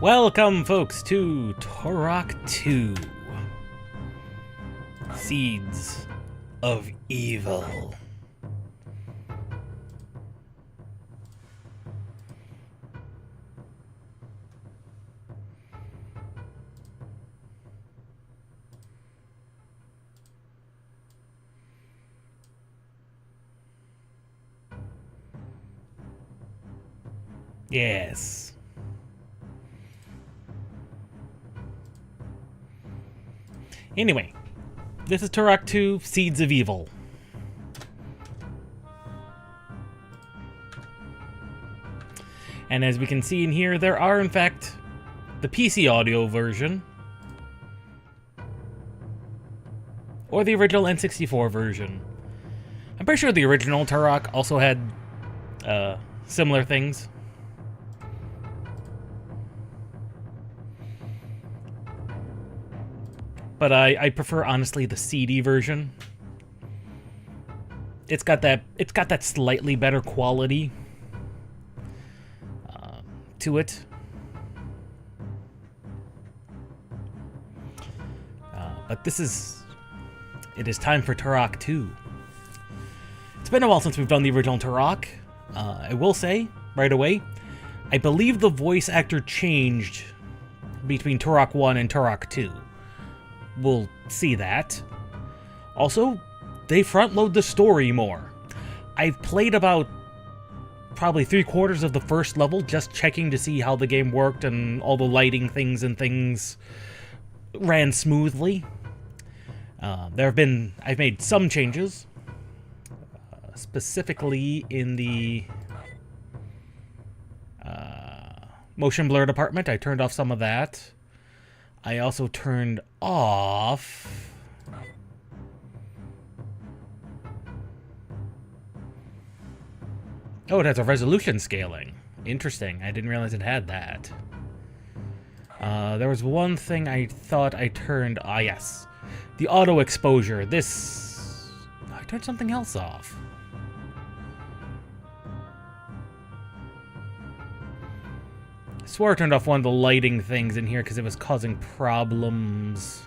Welcome, folks, to Turok 2. Seeds of Evil. Yes. Anyway, this is Turok 2, Seeds of Evil. And as we can see in here, there are, in fact, the PC audio version, or the original N64 version. I'm pretty sure the original Turok also had similar things. But I prefer, honestly, the CD version. It's got that slightly better quality to it. But it is time for Turok 2. It's been a while since we've done the original Turok. I will say, right away, I believe the voice actor changed between Turok 1 and Turok 2. We'll see that. Also, they front-load the story more. I've played about probably 3/4 of the first level just checking to see how the game worked and all the lighting things ran smoothly. I've made some changes, specifically in the motion blur department. I turned off some of that. I also turned off oh, it has a resolution scaling. Interesting. I didn't realize it had that. There was one thing I thought I turned... yes. The auto exposure. I turned something else off. I swore I turned off one of the lighting things in here because it was causing problems.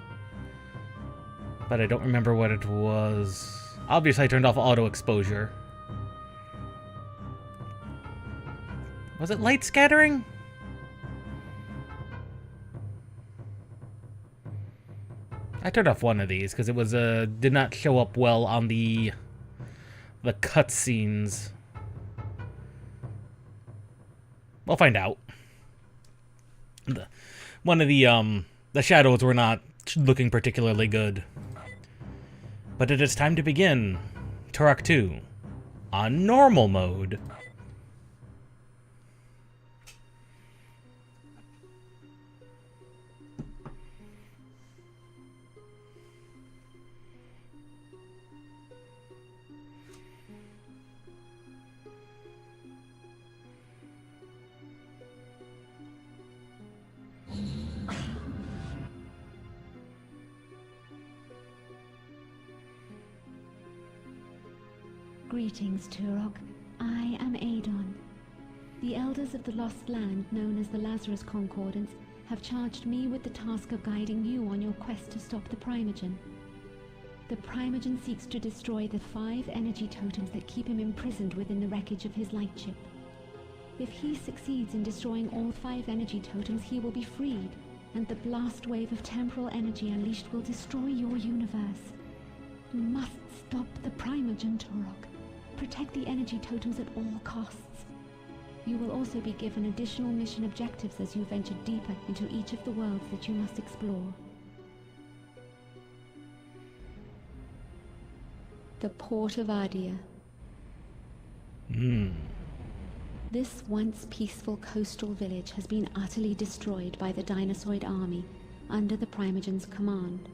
But I don't remember what it was. Obviously I turned off auto exposure. Was it light scattering? I turned off one of these because it was did not show up well on the cutscenes. We'll find out. One of the shadows were not looking particularly good. But it is time to begin Turok 2 on normal mode. Greetings, Turok. I am Adon. The elders of the Lost Land, known as the Lazarus Concordance, have charged me with the task of guiding you on your quest to stop the Primogen. The Primogen seeks to destroy the 5 energy totems that keep him imprisoned within the wreckage of his lightship. If he succeeds in destroying all 5 energy totems, he will be freed, and the blast wave of temporal energy unleashed will destroy your universe. You must stop the Primogen, Turok. Protect the energy totems at all costs. You will also be given additional mission objectives as you venture deeper into each of the worlds that you must explore. The Port of Adia. This once peaceful coastal village has been utterly destroyed by the Dinosaur army under the Primogen's command.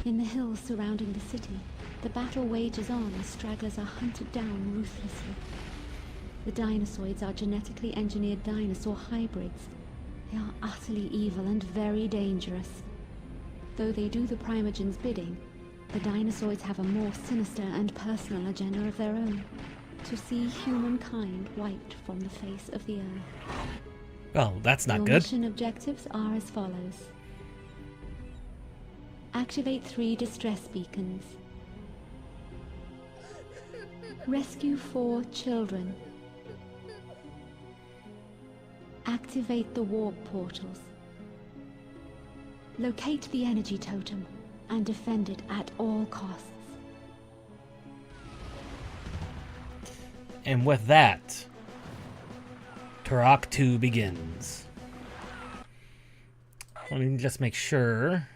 In the hills surrounding the city, the battle wages on as stragglers are hunted down ruthlessly. The Dinosaurs are genetically engineered dinosaur hybrids. They are utterly evil and very dangerous. Though they do the Primogen's bidding, the Dinosaurs have a more sinister and personal agenda of their own. to see humankind wiped from the face of the earth. Well, that's not Your good. mission objectives are as follows. Activate 3 distress beacons. Rescue 4 children. Activate the warp portals. Locate the energy totem and defend it at all costs. And with that, Turok 2 begins. Let me just make sure.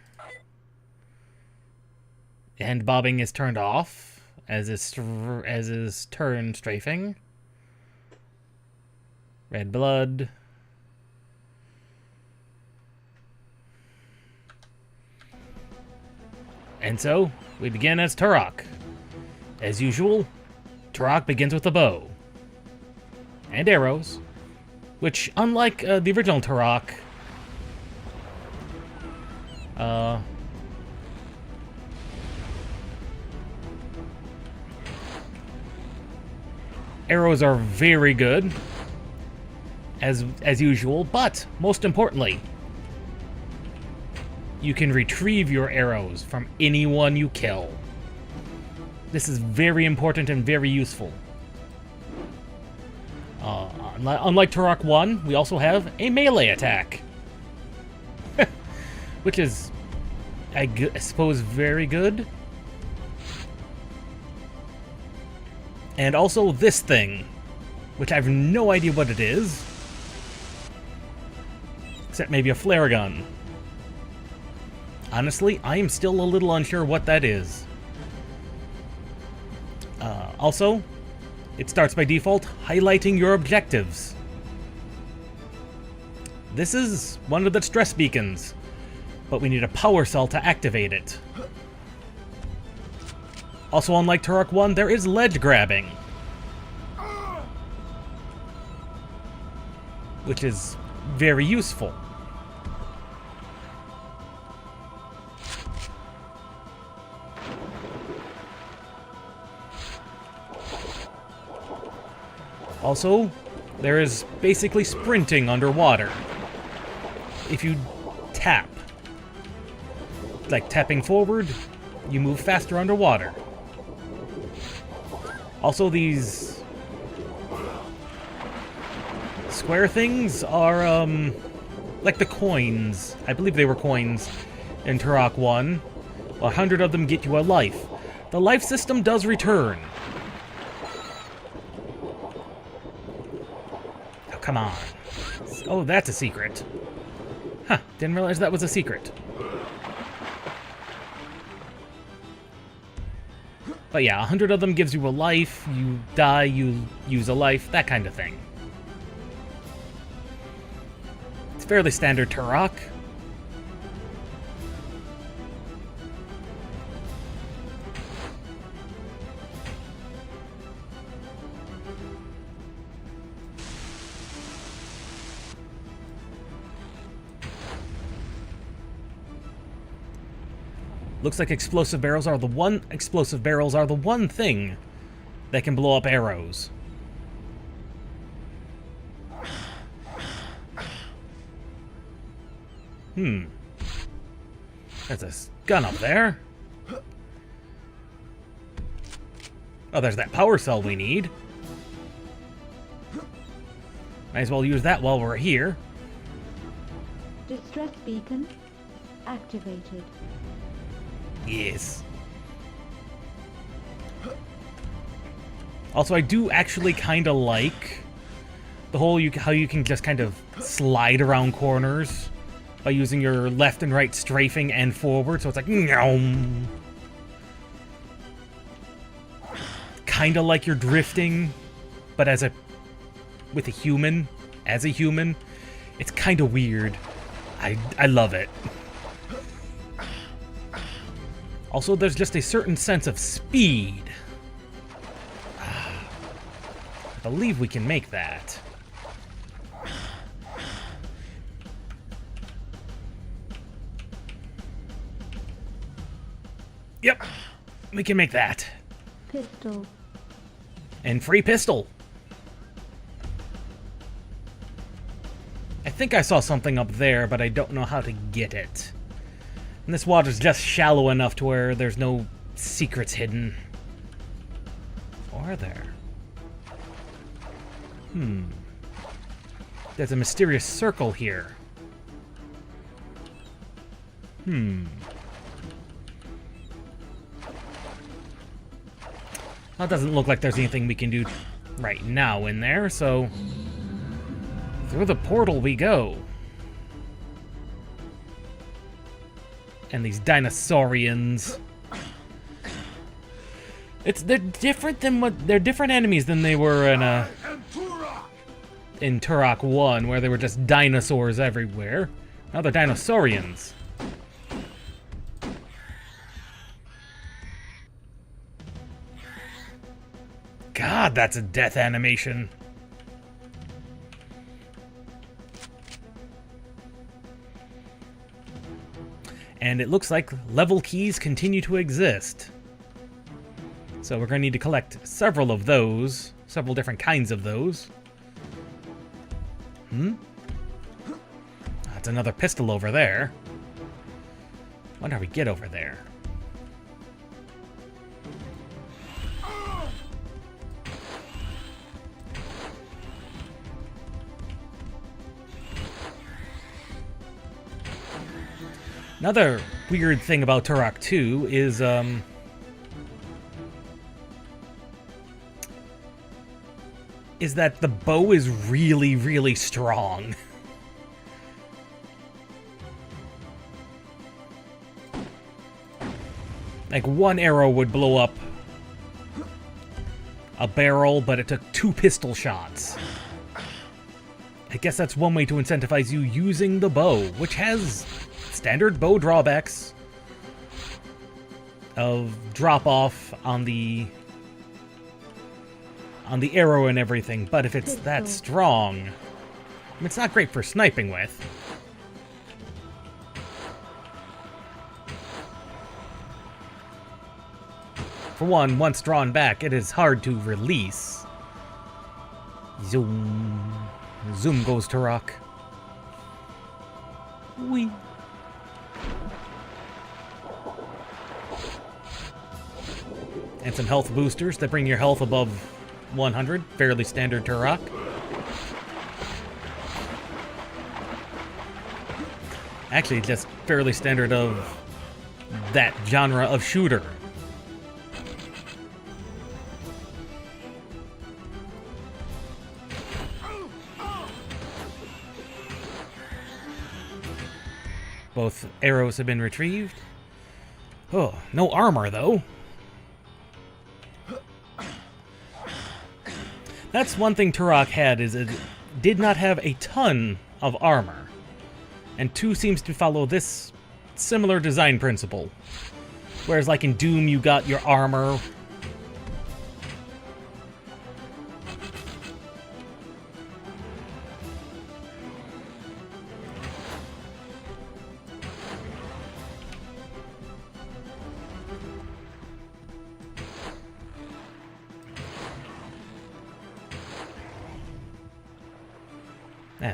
Hand bobbing is turned off, as is turn strafing. Red blood. And so, we begin as Turok. As usual, Turok begins with a bow. And arrows. Which, unlike the original Turok, arrows are very good, as usual, but most importantly, you can retrieve your arrows from anyone you kill. This is very important and very useful. Unlike Turok 1, we also have a melee attack. Which is, I suppose, very good. And also this thing, which I have no idea what it is. Except maybe a flare gun. Honestly, I am still a little unsure what that is. Also, it starts by default highlighting your objectives. This is one of the stress beacons, but we need a power cell to activate it. Also, unlike Turok 1, there is ledge grabbing, which is very useful. Also, there is basically sprinting underwater. If you tap, like tapping forward, you move faster underwater. Also, these square things are, like the coins. I believe they were coins in Turok 1. 100 of them get you a life. The life system does return. Oh, come on. Oh, that's a secret. Huh, didn't realize that was a secret. But yeah, 100 of them gives you a life, you die, you use a life, that kind of thing. It's fairly standard Turok. Looks like explosive barrels are the one thing that can blow up arrows. There's a gun up there. Oh, there's that power cell we need. Might as well use that while we're here. Distress beacon activated. Yes. Also, I do actually kind of like the whole how you can just kind of slide around corners by using your left and right strafing and forward. So it's like, kind of like you're drifting, but with a human, as a human. It's kind of weird. I love it. Also, there's just a certain sense of speed. I believe we can make that. Yep, we can make that. Pistol And free pistol. I think I saw something up there, but I don't know how to get it. And this water's just shallow enough to where there's no secrets hidden. Or are there? There's a mysterious circle here. Well, it doesn't look like there's anything we can do right now in there, so through the portal we go. And these dinosaurians. They're different than they're different enemies than they were in Turok 1, where they were just dinosaurs everywhere. Now they're dinosaurians. God, that's a death animation. And it looks like level keys continue to exist. So we're going to need to collect several of those. Several different kinds of those. That's another pistol over there. Wonder how we get over there. Another weird thing about Turok 2 is that the bow is really, really strong. Like, one arrow would blow up a barrel, but it took 2 pistol shots. I guess that's one way to incentivize you using the bow, which has standard bow drawbacks of drop-off on the arrow and everything, but if it's that strong, I mean, it's not great for sniping with. For one, once drawn back, it is hard to release. Zoom. Zoom goes Turok. Whee. And some health boosters that bring your health above 100. Fairly standard Turok. Actually, just fairly standard of that genre of shooter. Both arrows have been retrieved. Oh, no armor, though. That's one thing Turok had, is it did not have a ton of armor. And 2 seems to follow this similar design principle. Whereas like in Doom, you got your armor.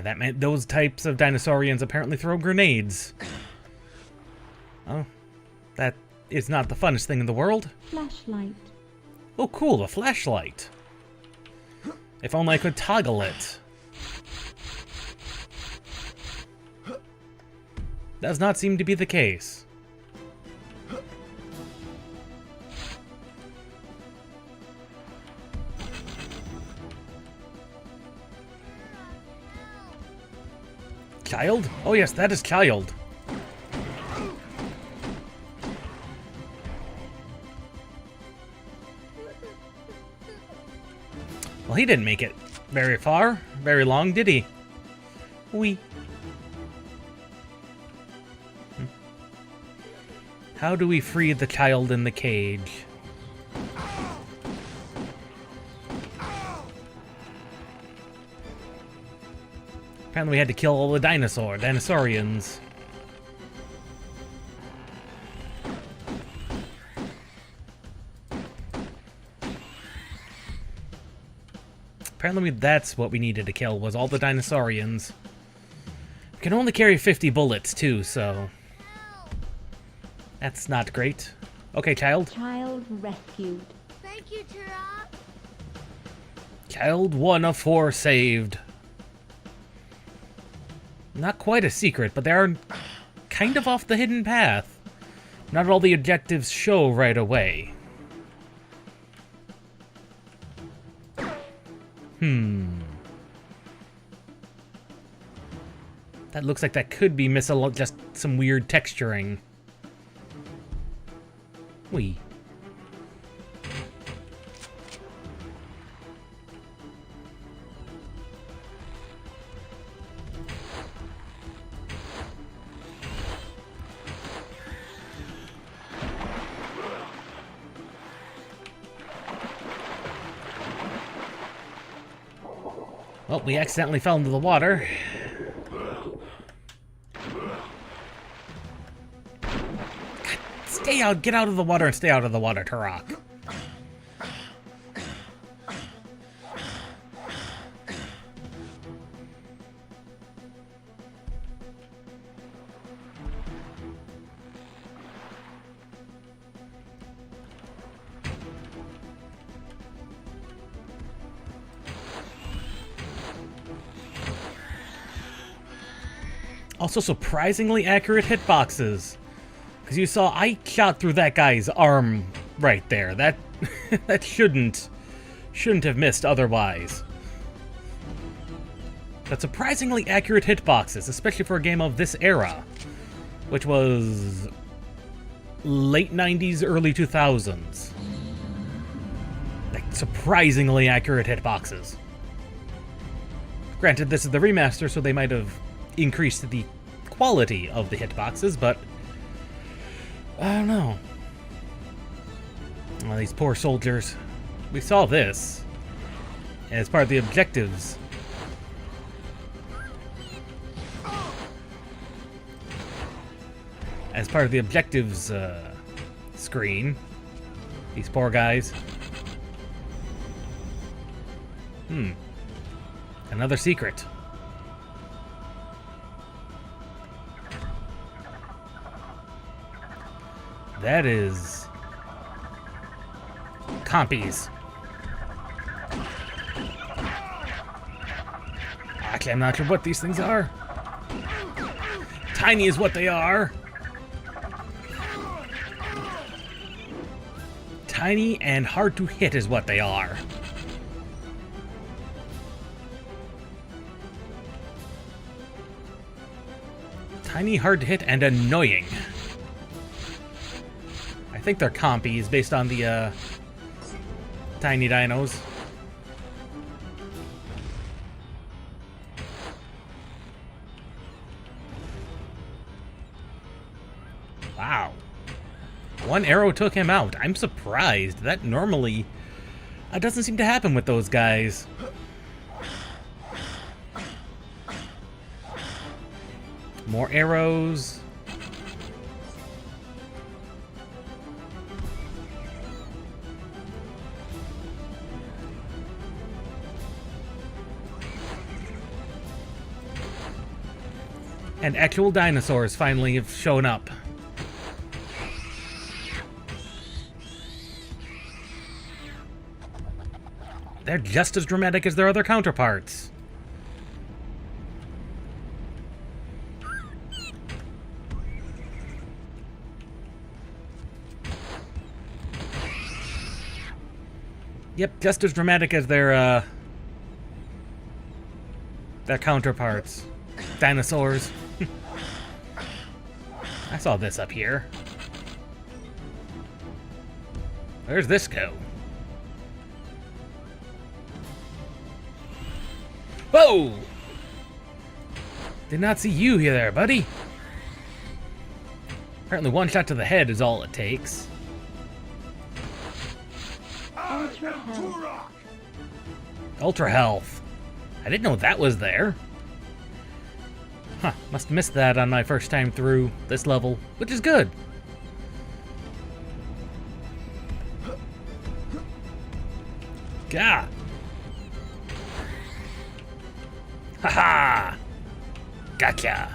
That meant those types of dinosaurians apparently throw grenades. Oh, that is not the funnest thing in the world. Flashlight. Oh, cool, a flashlight. If only I could toggle it. Does not seem to be the case. Child? Oh yes, that is Child. Well, he didn't make it very far, very long, did he? Wee. How do we free the child in the cage? Apparently we had to kill all the dinosaurians. Apparently that's what we needed to kill, was all the dinosaurians. We can only carry 50 bullets, too, so... that's not great. Okay, child. Child rescued. Thank you, Turok. Child 1 of 4 saved. Not quite a secret, but they are kind of off the hidden path. Not all the objectives show right away. That looks like that could be just some weird texturing. Wee. Well, we accidentally fell into the water. Stay out, get out of the water and stay out of the water, Turok. Also surprisingly accurate hitboxes. Because you saw, I shot through that guy's arm right there. That that shouldn't have missed otherwise. But surprisingly accurate hitboxes, especially for a game of this era, which was late 90s, early 2000s. Like, surprisingly accurate hitboxes. Granted, this is the remaster, so they might have increased the quality of the hitboxes, but I don't know. Oh, these poor soldiers. We saw this as part of the objectives. As part of the objectives screen. These poor guys. Another secret. That is... compies. Actually, I'm not sure what these things are. Tiny is what they are. Tiny and hard to hit is what they are. Tiny, hard to hit, and annoying. I think they're compies based on the tiny dinos. Wow. One arrow took him out. I'm surprised. That normally doesn't seem to happen with those guys. More arrows. And actual dinosaurs finally have shown up. They're just as dramatic as their other counterparts. Yep, just as dramatic as their counterparts. Dinosaurs. I saw this up here. Where's this go? Whoa! Did not see you here there, buddy. Apparently one shot to the head is all it takes. Ultra health. Ultra health. I didn't know that was there. Huh, must have missed that on my first time through this level, which is good. Gah! Haha! Gotcha!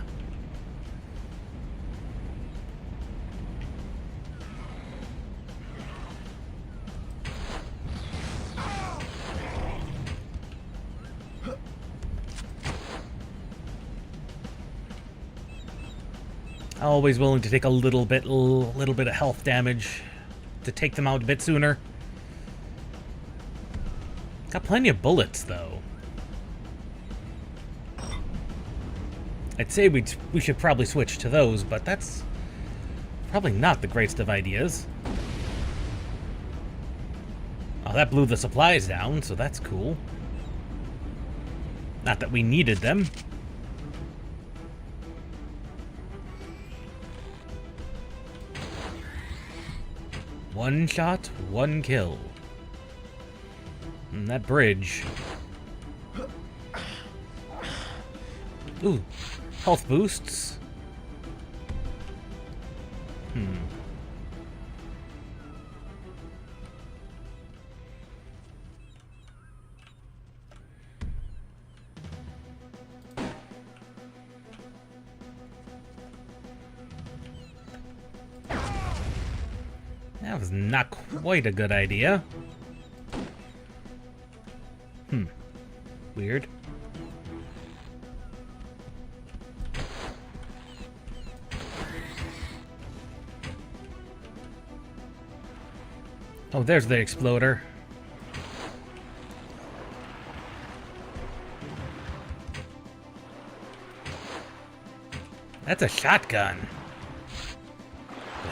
Always willing to take a little bit of health damage to take them out a bit sooner. Got plenty of bullets, though. I'd say we should probably switch to those, but that's probably not the greatest of ideas. Oh, that blew the supplies down, so that's cool. Not that we needed them. One shot, one kill. And that bridge. Ooh, health boosts. That was not quite a good idea. Weird. Oh, there's the exploder. That's a shotgun.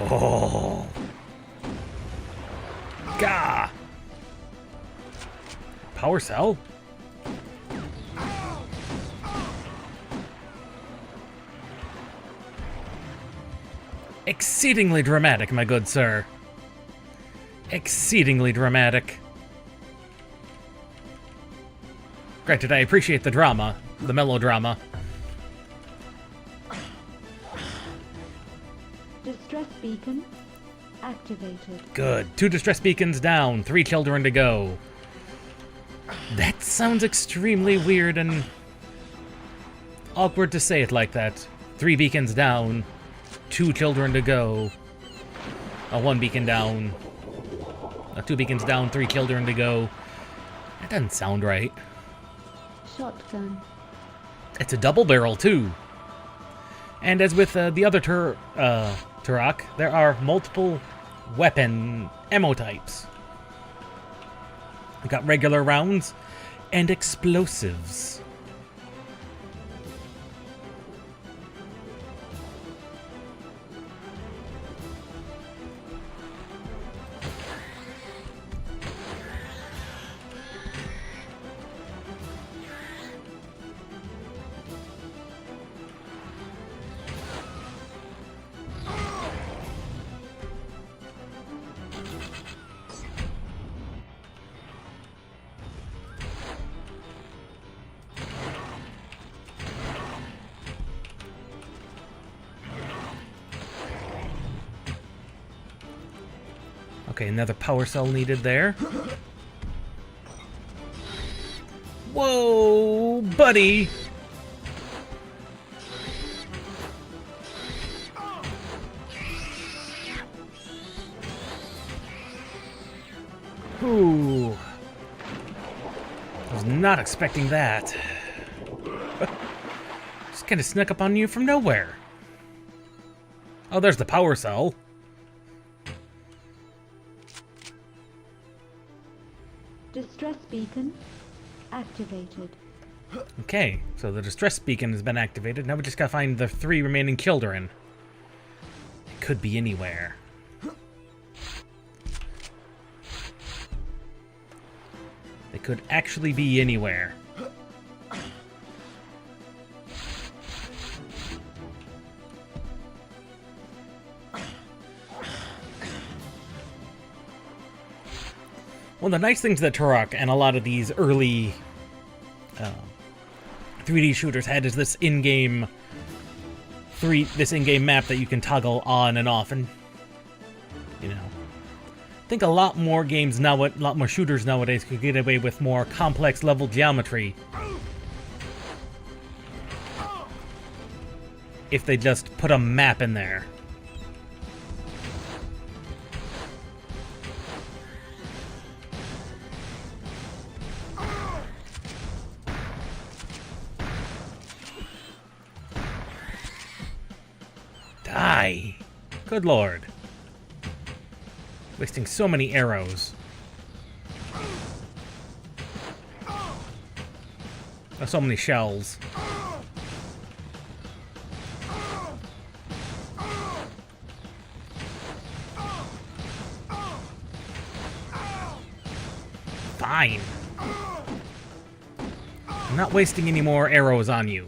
Oh. Gah! Power cell? Exceedingly dramatic, my good sir. Exceedingly dramatic. Granted, I appreciate the drama, the melodrama. Distress beacon activated. Good. 2 distress beacons down, 3 children to go. That sounds extremely weird and awkward to say it like that. 3 beacons down, 2 children to go. 1 beacon down. 2 beacons down, 3 children to go. That doesn't sound right. Shotgun. It's a double barrel too. And as with the other Turok, there are multiple weapon ammo types. We've got regular rounds and explosives. Okay, another power cell needed there. Whoa, buddy! Ooh. I was not expecting that. Just kind of snuck up on you from nowhere. Oh, there's the power cell. Distress beacon activated. Okay, so the distress beacon has been activated. Now we just gotta find the 3 remaining children. It could be anywhere. They could actually be anywhere. One of the nice things that Turok and a lot of these early 3D shooters had is this in-game map that you can toggle on and off, and you know, I think a lot more games now, a lot more shooters nowadays could get away with more complex level geometry. if they just put a map in there. Die! Good lord. Wasting so many arrows. Oh, so many shells. Fine. I'm not wasting any more arrows on you.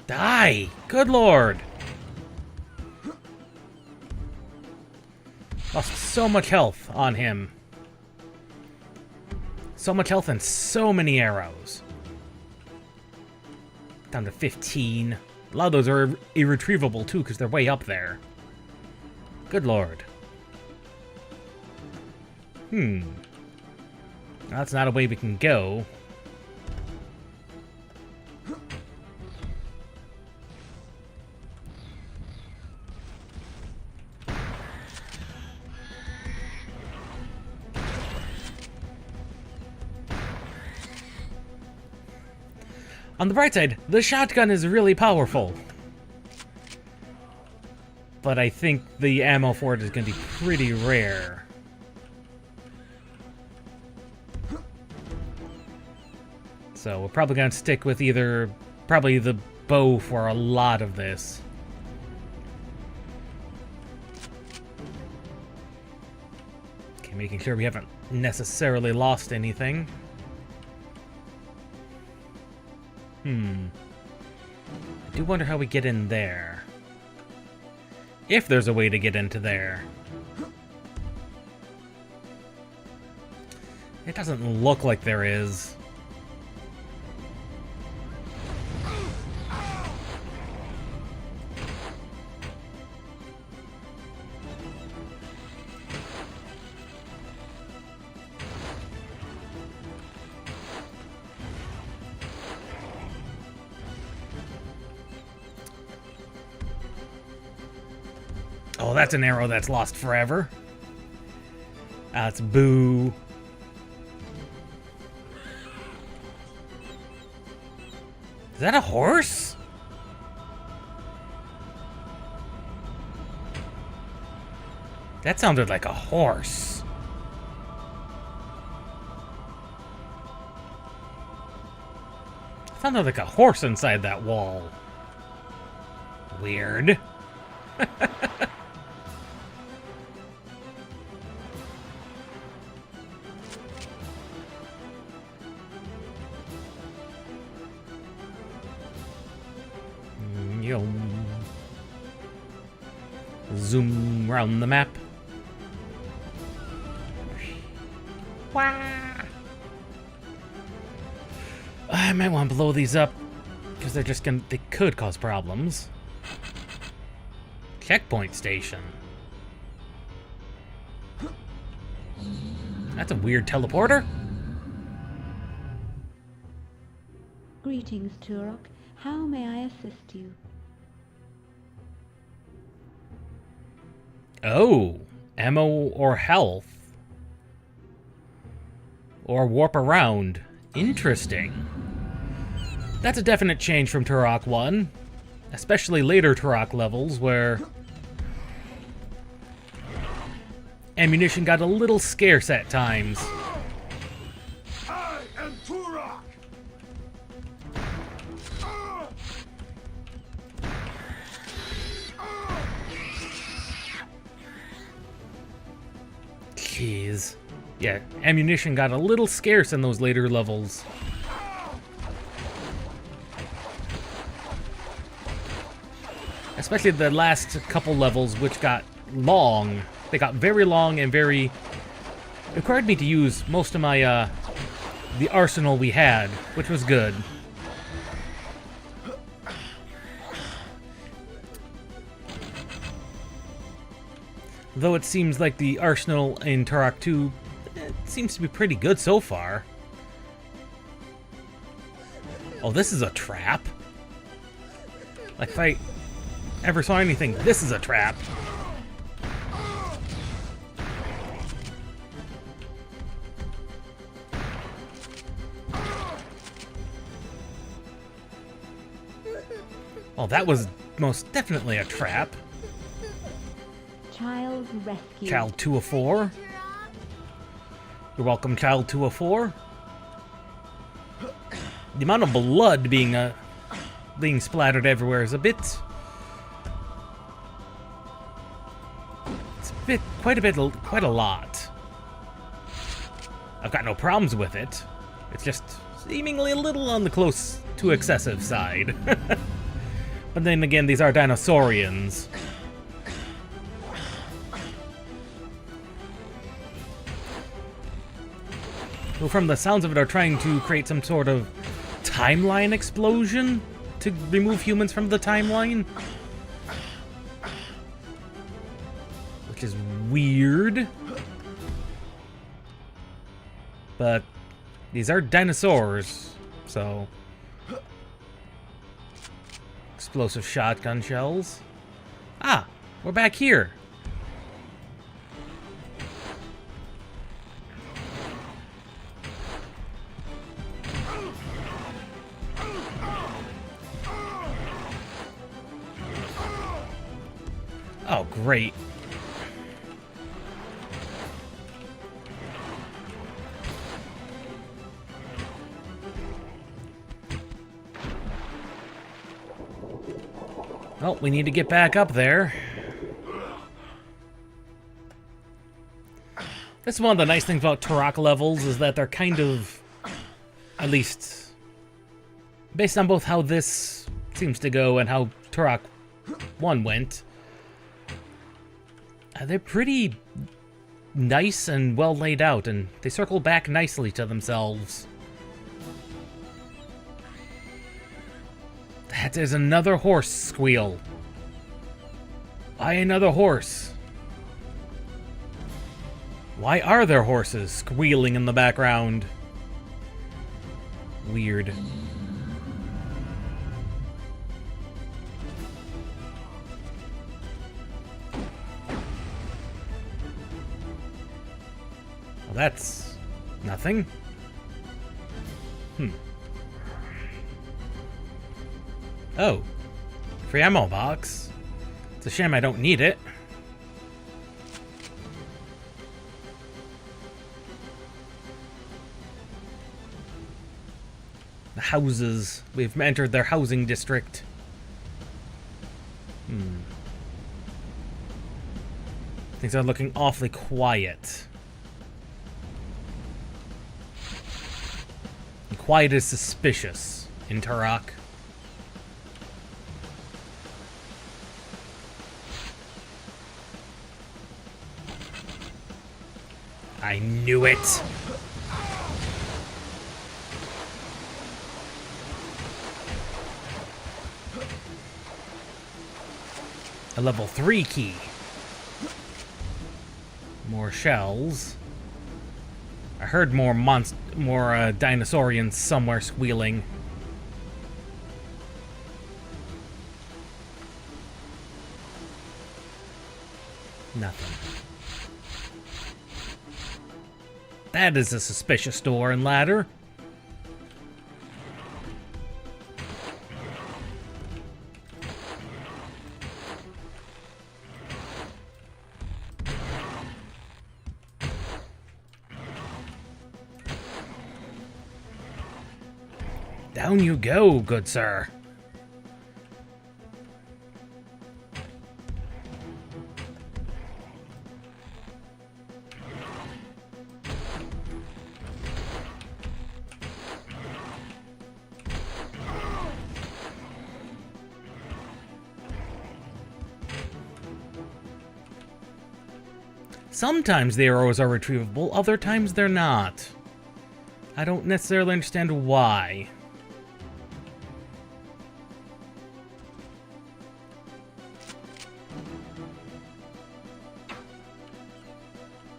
Die! Good lord! Lost so much health on him. So much health and so many arrows. Down to 15. A lot of those are irretrievable too, because they're way up there. Good lord. That's not a way we can go. On the bright side, the shotgun is really powerful. But I think the ammo for it is going to be pretty rare. So we're probably going to stick with probably the bow for a lot of this. Okay, making sure we haven't necessarily lost anything. I do wonder how we get in there. If there's a way to get into there. It doesn't look like there is. Oh, that's an arrow that's lost forever. That's boo. Is that a horse? That sounded like a horse. It sounded like a horse inside that wall. Weird. Zoom around the map. Wah. I might want to blow these up because they could cause problems. Checkpoint station. That's a weird teleporter. Greetings, Turok. How may I assist you? Oh, ammo or health. Or warp around. Interesting. That's a definite change from Turok 1. Especially later Turok levels where ammunition got a little scarce at times. I am Turok. Jeez. Yeah, ammunition got a little scarce in those later levels. Especially the last couple levels, which got long. They got very long and very... It required me to use most of my, the arsenal we had, which was good. Though it seems like the arsenal in Turok 2 seems to be pretty good so far. Oh, this is a trap. Like, if I ever saw anything, this is a trap. Well, that was most definitely a trap. Child rescue. Child 204. Turok. You're welcome, Child 204. The amount of blood being splattered everywhere is a bit... quite a lot. I've got no problems with it. It's just seemingly a little on the close to excessive side. But then again, these are dinosaurians. Who, from the sounds of it, are trying to create some sort of timeline explosion to remove humans from the timeline. Which is weird. But these are dinosaurs, so... Explosive shotgun shells. Ah, we're back here. Oh, great. Well, we need to get back up there. That's one of the nice things about Turok levels, is that they're kind of, at least, based on both how this seems to go and how Turok 1 went, they're pretty nice and well laid out, and they circle back nicely to themselves. That is another horse squeal. Why another horse? Why are there horses squealing in the background? Weird. Well, that's nothing. Oh, free ammo box. It's a shame I don't need it. The houses. We've entered their housing district. Things are looking awfully quiet. And quiet is suspicious in Turok. I knew it! A level 3 key. More shells. I heard more dinosaurians somewhere squealing. Nothing. That is a suspicious door and ladder. Down you go, good sir. Sometimes the arrows are retrievable, other times they're not. I don't necessarily understand why.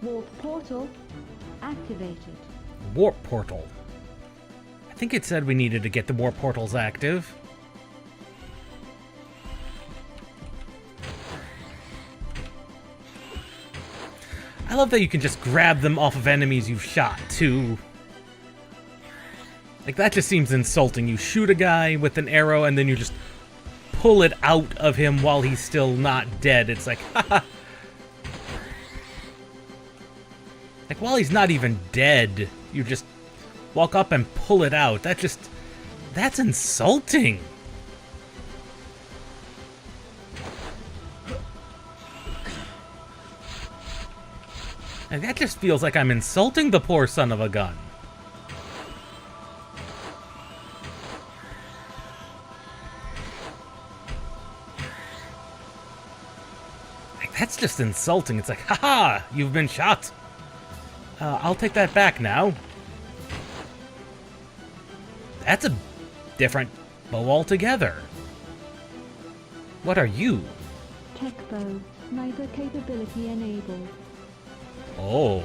Warp portal activated. Warp portal I think it said we needed to get the more portals active. I love that you can just grab them off of enemies you've shot, too. Like, that just seems insulting. You shoot a guy with an arrow, and then you just pull it out of him while he's still not dead. It's like, haha. Like, while he's not even dead, you just walk up and pull it out. That's insulting. And that just feels like I'm insulting the poor son of a gun. Like, that's just insulting. It's like, haha, you've been shot. I'll take that back now. That's a different bow altogether. What are you? Tech bow. Sniper capability enabled. Oh.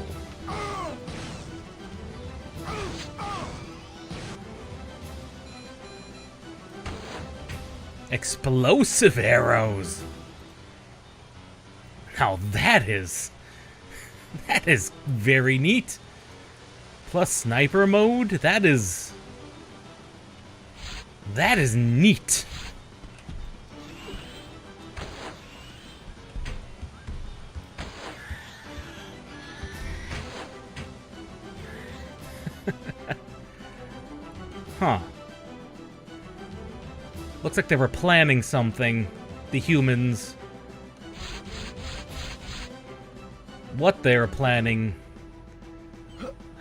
Explosive arrows. Now that is very neat. Plus sniper mode, that is neat. Huh. Looks like they were planning something, the humans. What they're planning,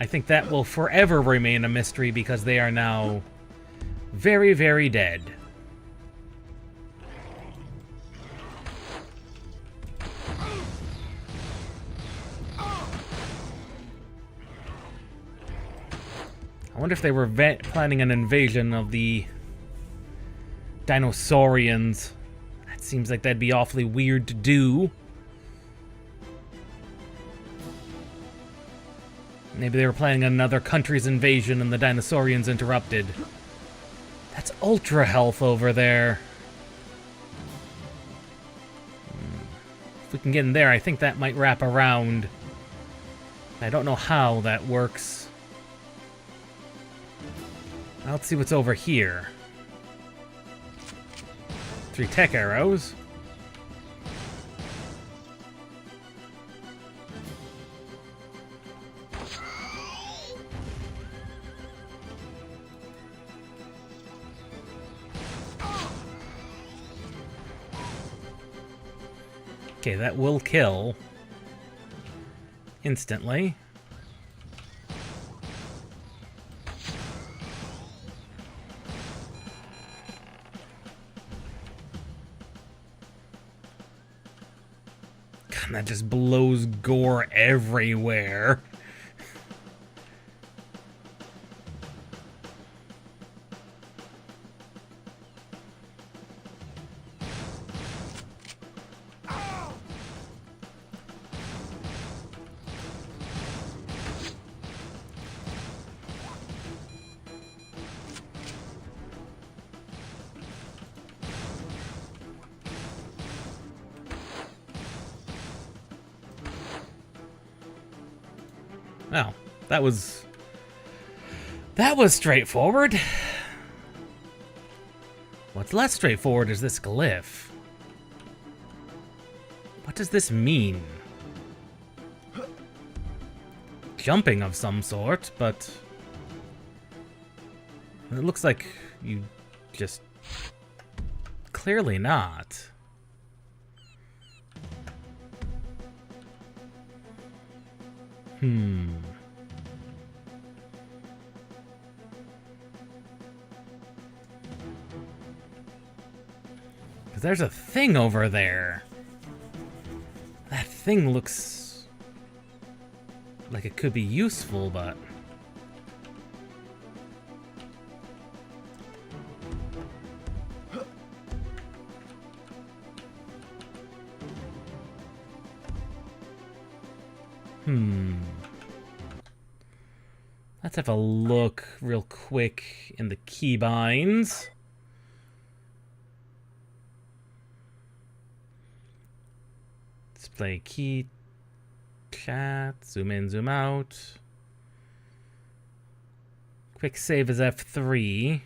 I think that will forever remain a mystery because they are now very, very dead. I wonder if they were planning an invasion of the dinosaurians. That seems like that'd be awfully weird to do. Maybe they were planning another country's invasion and the dinosaurians interrupted. That's ultra health over there. If we can get in there, I think that might wrap around. I don't know how that works. Now let's see what's over here. 3 tech arrows. Okay, that will kill instantly. God, that just blows gore everywhere. Well, that was straightforward. What's less straightforward is this glyph. What does this mean? Jumping of some sort, but it looks like you just clearly not. Because there's a thing over there. That thing looks like it could be useful, but... Let's have a look real quick in the keybinds. Display key chat, zoom in, zoom out. Quick save is F3.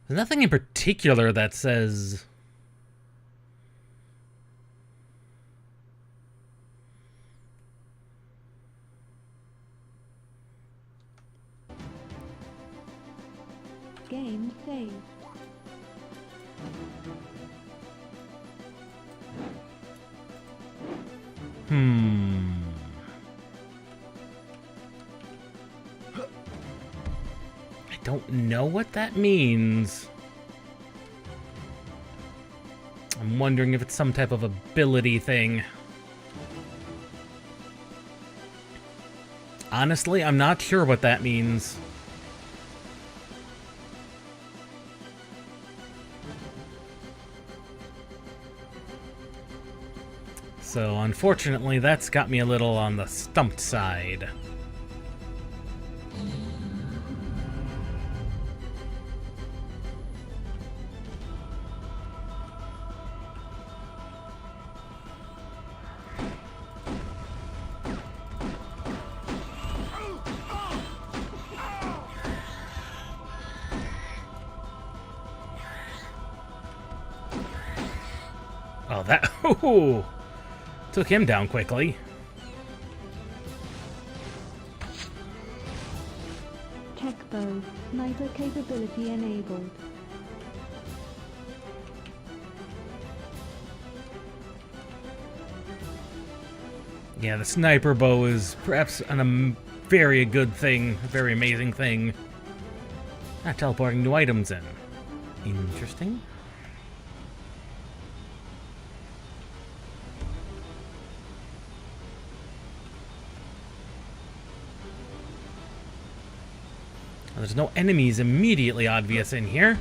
There's nothing in particular that says... Game saved. I don't know what that means. I'm wondering if it's some type of ability thing. Honestly, I'm not sure what that means. So, unfortunately, that's got me a little on the stumped side. Oh, that... Ooh, took him down quickly. Tech bow. Sniper capability enabled. Yeah, the sniper bow is perhaps a very good thing, a very amazing thing. Not teleporting new items in. Interesting. There's no enemies immediately obvious in here.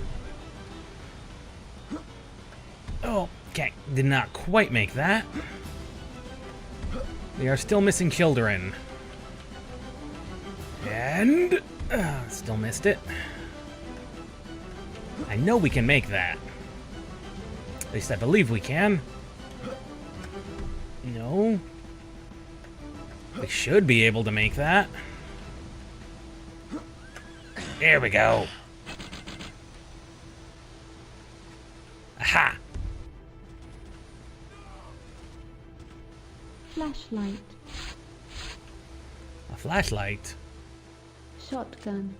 Oh, okay. Did not quite make that. We are still missing children. And... still missed it. I know we can make that. At least I believe we can. No. We should be able to make that. There we go. Aha! Flashlight. A flashlight. Shotgun.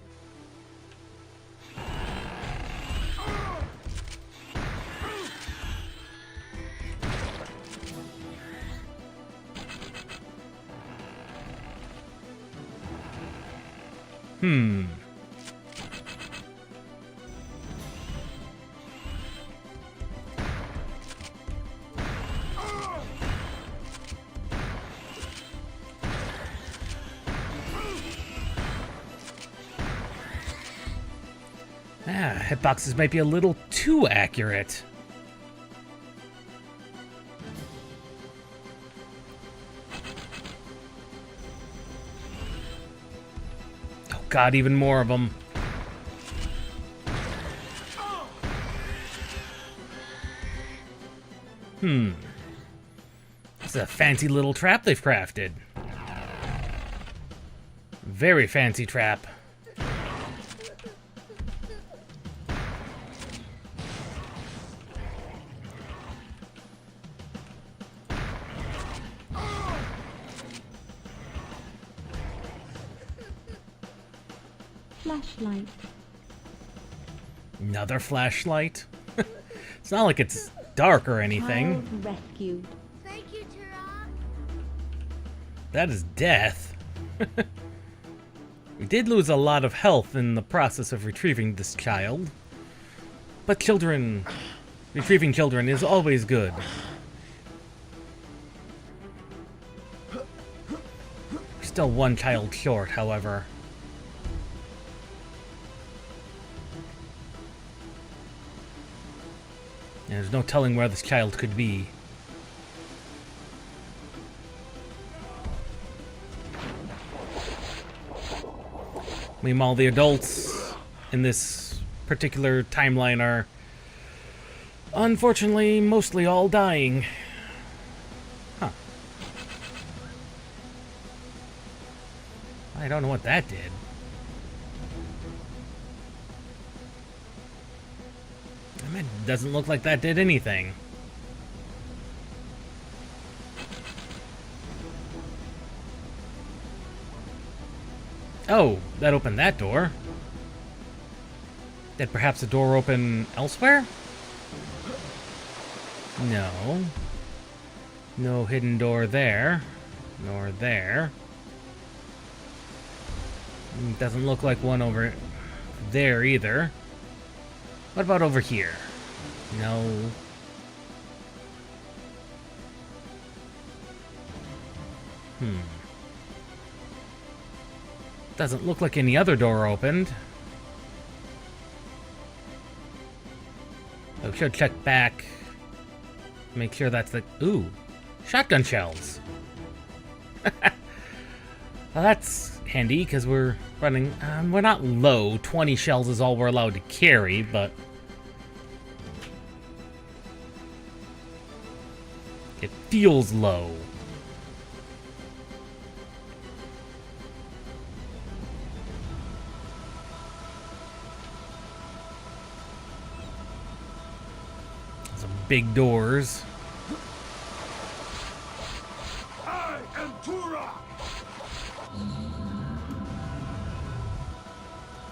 Hitboxes might be a little too accurate. Oh god, even more of them. This is a fancy little trap they've crafted. Very fancy trap. Flashlight. Another flashlight? It's not like it's dark or anything. Child rescued. Thank you, Turok. That is death. We did lose a lot of health in the process of retrieving this child. But retrieving children is always good. Still one child short, however. And there's no telling where this child could be. Meanwhile, the adults in this particular timeline are unfortunately mostly all dying. Huh. I don't know what that did. I mean, it doesn't look like that did anything. Oh, that opened that door. Did perhaps a door open elsewhere? No. No hidden door there. Nor there. Doesn't look like one over there either. What about over here? No. Doesn't look like any other door opened. I should check back. Make sure that's the... Ooh. Shotgun shells. Well, that's handy, because we're running... we're not low. 20 shells is all we're allowed to carry, but... It feels low. Some big doors. I am Turok.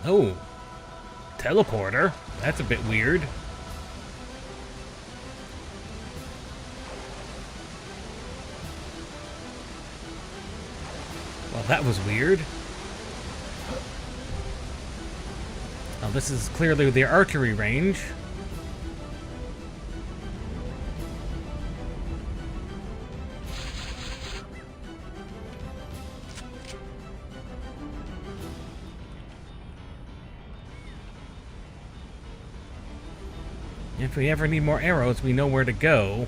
Oh. Teleporter? That's a bit weird. Well, that was weird. Now, this is clearly the archery range. If we ever need more arrows, we know where to go.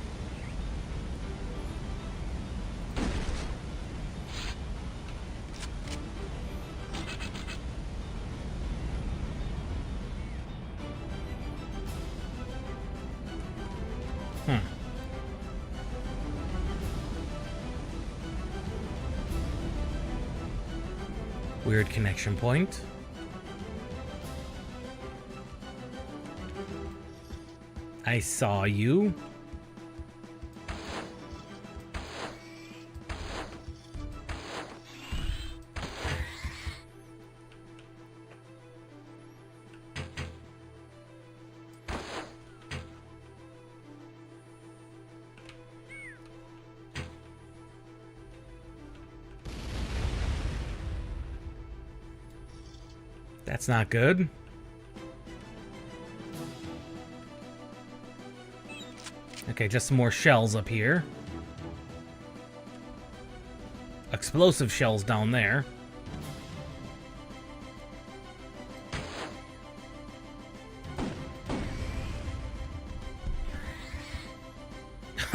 Weird connection point. I saw you. That's not good. Okay, just some more shells up here. Explosive shells down there.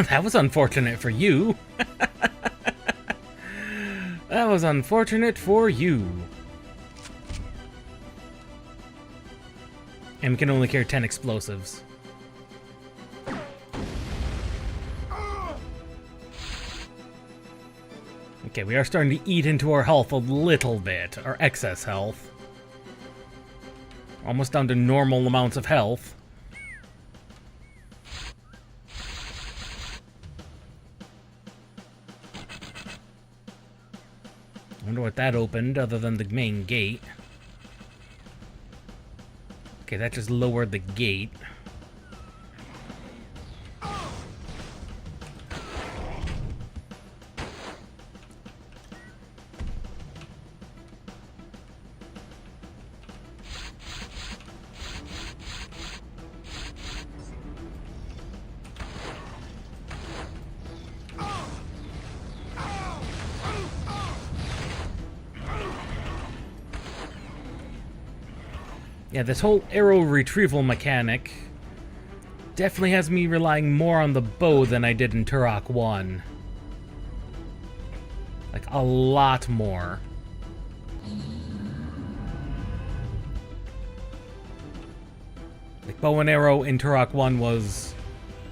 That was unfortunate for you. That was unfortunate for you. And we can only carry 10 explosives. Okay, we are starting to eat into our health a little bit. Our excess health. Almost down to normal amounts of health. I wonder what that opened other than the main gate. Okay, that just lowered the gate. Yeah, this whole arrow retrieval mechanic definitely has me relying more on the bow than I did in Turok 1. Like, a lot more. Like bow and arrow in Turok 1 was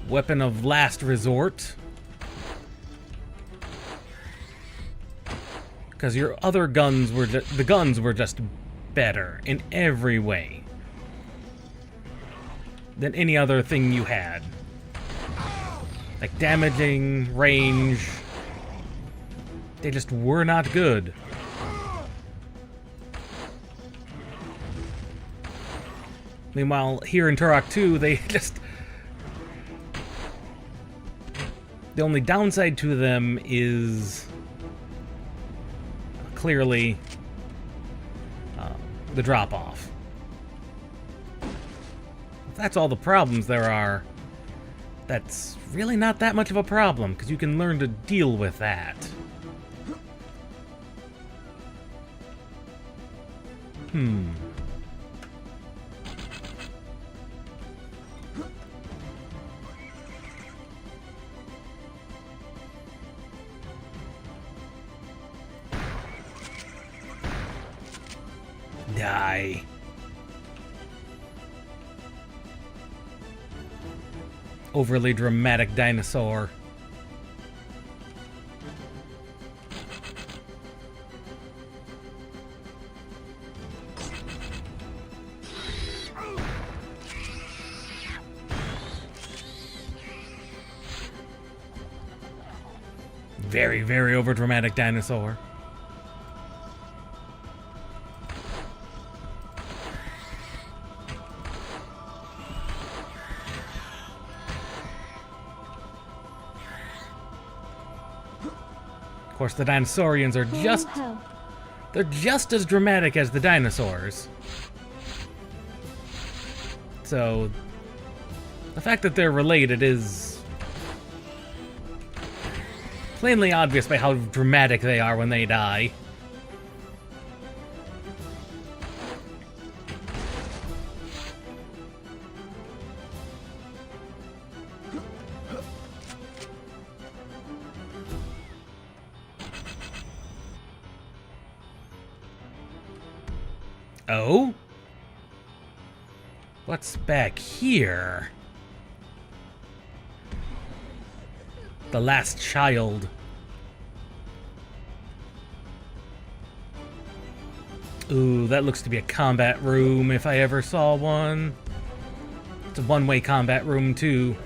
weapon of last resort. Because your other guns were the guns were just better in every way than any other thing you had. Like damaging, range. They just were not good. Meanwhile, here in Turok 2, they just... The only downside to them is clearly the drop-off. If that's all the problems there are, that's really not that much of a problem, because you can learn to deal with that. Die. Overly dramatic dinosaur. Very, very overdramatic dinosaur. Of course, the dinosaurians are they're just as dramatic as the dinosaurs. So, the fact that they're related is plainly obvious by how dramatic they are when they die. Oh? What's back here? The last child. Ooh, that looks to be a combat room if I ever saw one. It's a one-way combat room, too.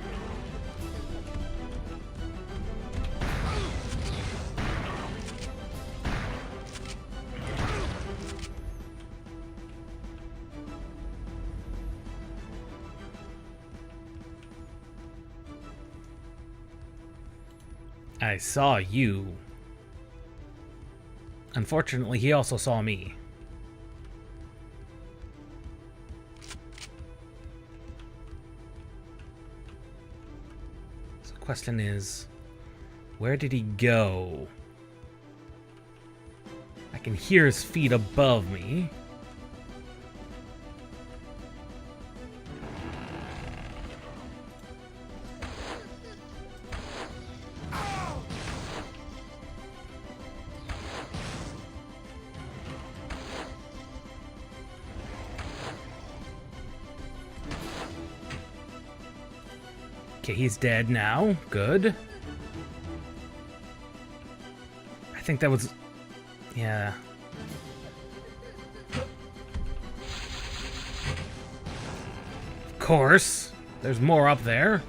I saw you. Unfortunately, he also saw me. So the question is, where did he go? I can hear his feet above me. Okay, he's dead now. Good. I think that was... yeah. Of course. There's more up there.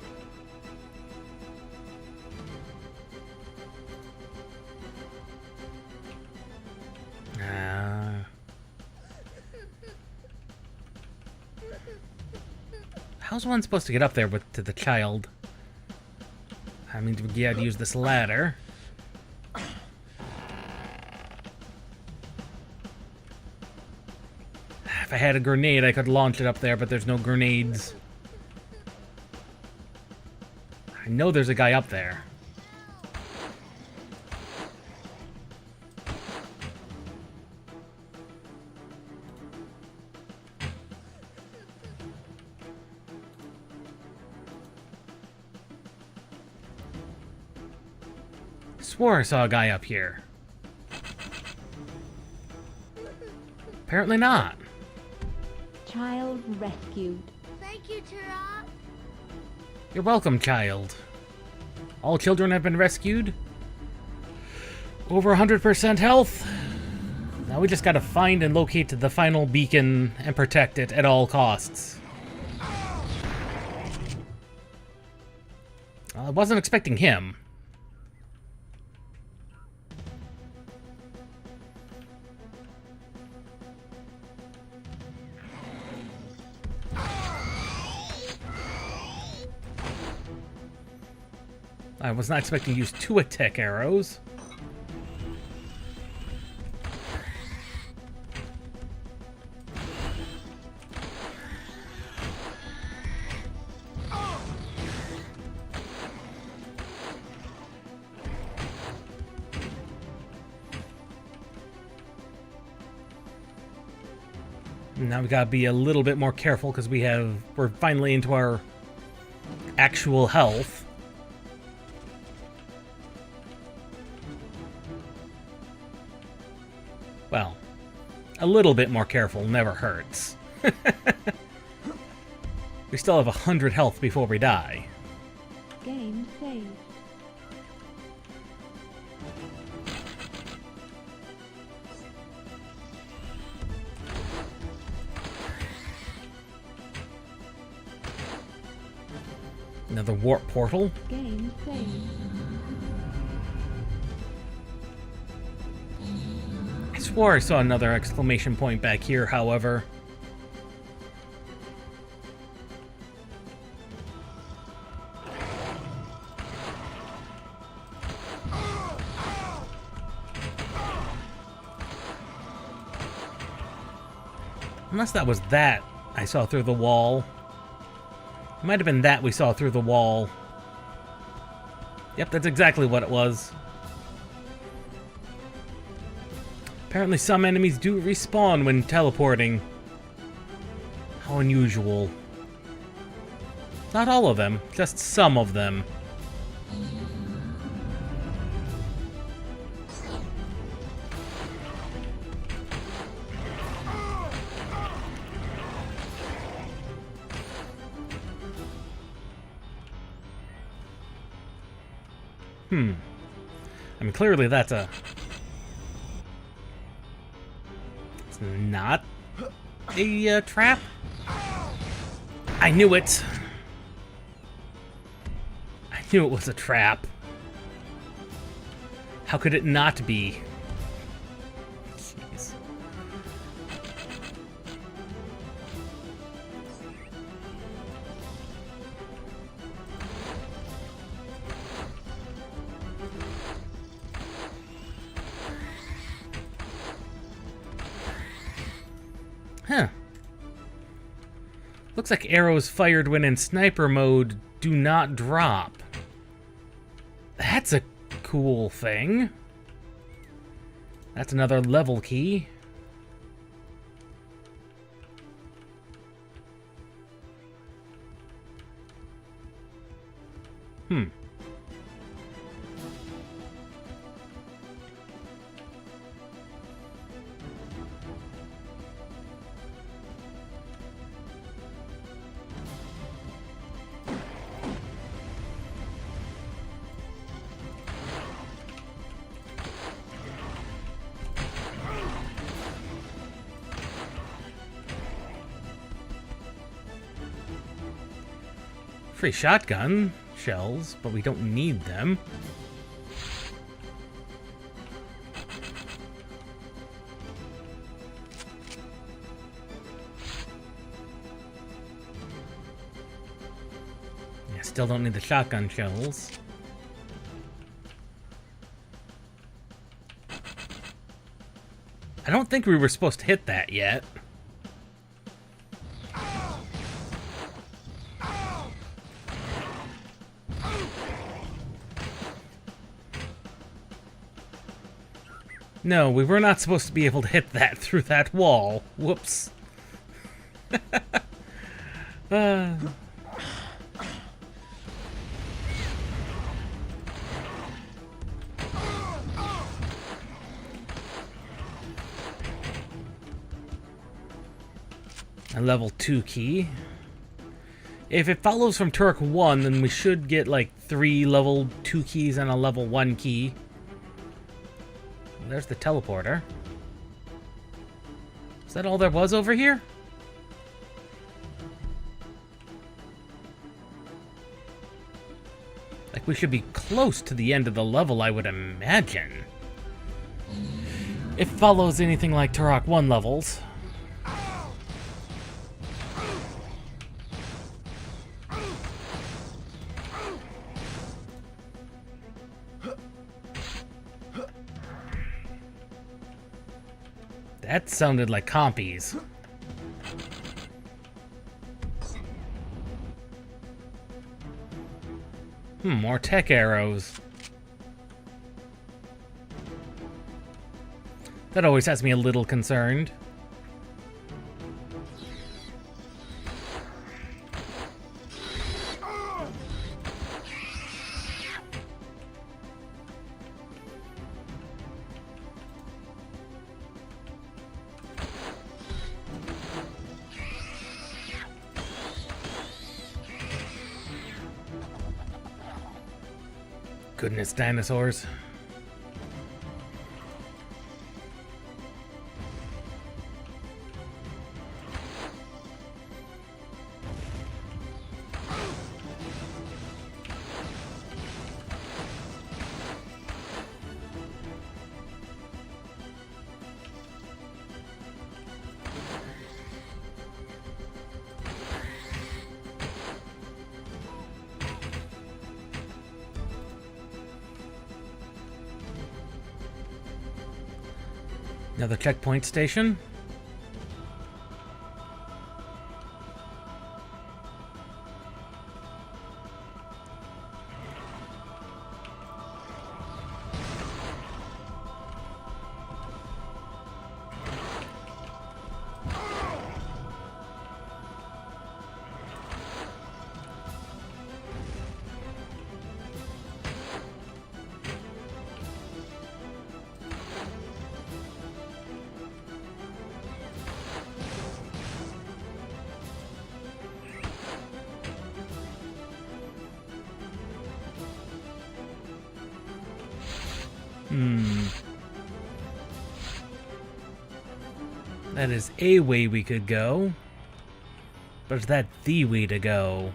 How's one supposed to get up there to the child? I mean, you had to use this ladder. If I had a grenade, I could launch it up there, but there's no grenades. I know there's a guy up there. Swore I saw a guy up here. Apparently not. Child rescued. Thank you, Turok. You're welcome, child. All children have been rescued. Over 100% health. Now we just gotta find and locate the final beacon and protect it at all costs. I wasn't expecting him. I was not expecting to use 2 attack arrows. Now we gotta be a little bit more careful because we're finally into our actual health. Well, a little bit more careful never hurts. We still have 100 health before we die. Game saved. Another warp portal. Game saved. I swore I saw another exclamation point back here, however. Unless that was that I saw through the wall. It might have been that we saw through the wall. Yep, that's exactly what it was. Apparently some enemies do respawn when teleporting. How unusual. Not all of them, just some of them. I mean, clearly that's a... It's not a trap. I knew it. I knew it was a trap. How could it not be? Jeez. Huh. Looks like arrows fired when in sniper mode do not drop. That's a cool thing. That's another level key. Free shotgun shells, but we don't need them. Yeah, still don't need the shotgun shells. I don't think we were supposed to hit that yet. No, we were not supposed to be able to hit that through that wall. Whoops. A level 2 key. If it follows from Turok 1, then we should get like 3 level 2 keys and a level 1 key. There's the teleporter. Is that all there was over here? Like, we should be close to the end of the level, I would imagine. If it follows anything like Turok 1 levels. That sounded like compies. More tech arrows. That always has me a little concerned. Goodness, dinosaurs. Another checkpoint station. That is a way we could go. But is that the way to go?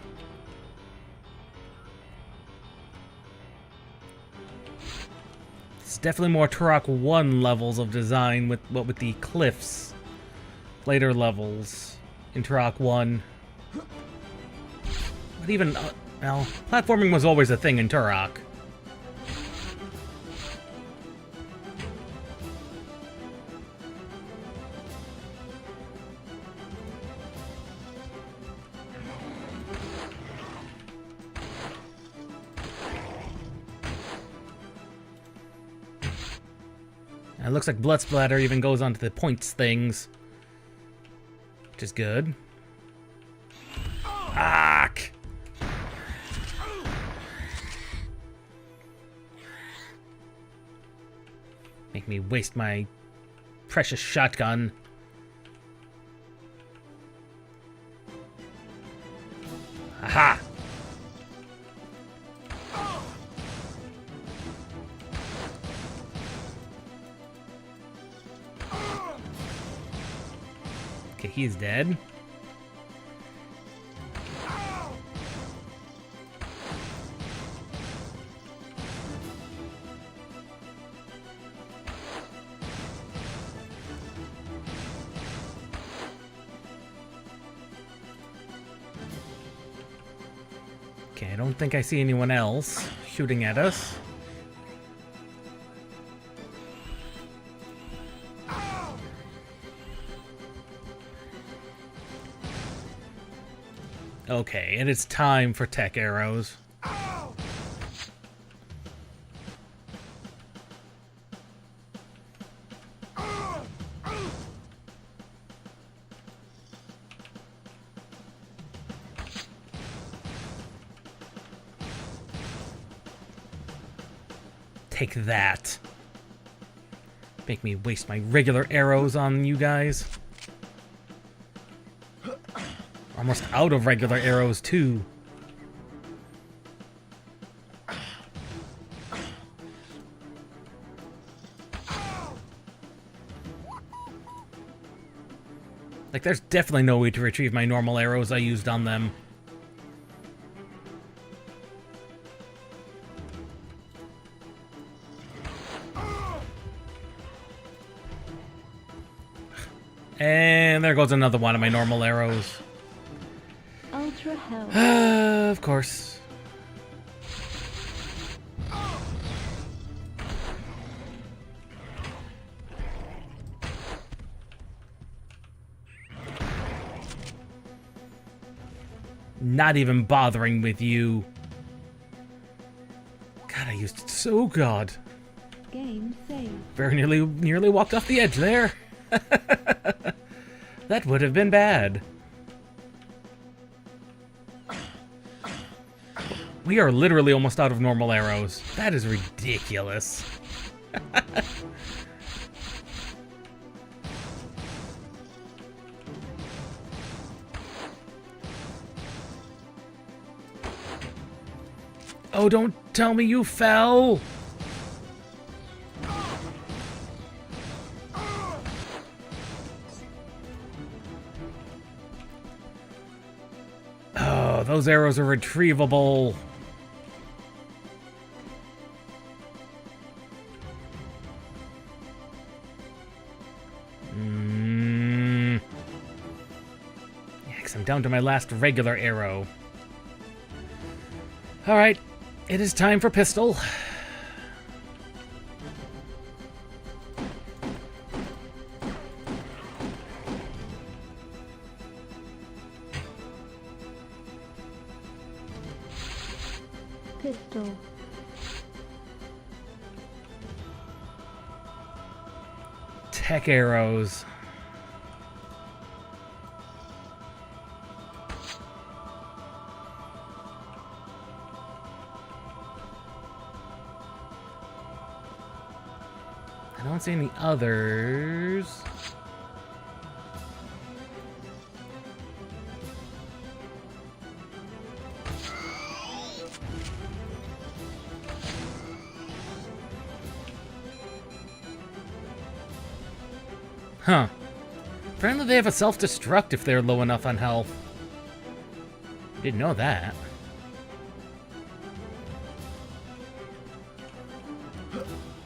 It's definitely more Turok 1 levels of design with what with the cliffs. Later levels in Turok 1. But even, well, platforming was always a thing in Turok. It looks like blood splatter even goes onto the points things, which is good. Ack! Make me waste my precious shotgun. Aha! Okay, he's dead. Okay, I don't think I see anyone else shooting at us. Okay, and it's time for tech arrows. Take that. Make me waste my regular arrows on you guys. Or Almost out of regular arrows, too. Like, there's definitely no way to retrieve my normal arrows I used on them. And there goes another one of my normal arrows. Ultra health. Of course. Not even bothering with you. God, I used it so good. Game saved. Very nearly walked off the edge there. That would have been bad. We are literally almost out of normal arrows. That is ridiculous. Oh, don't tell me you fell! Oh, those arrows are retrievable. Yeah, 'cause I'm down to my last regular arrow. Alright, it is time for pistol. Pistol. Tech arrows. I don't see any others. Huh. Apparently they have a self-destruct if they're low enough on health. Didn't know that.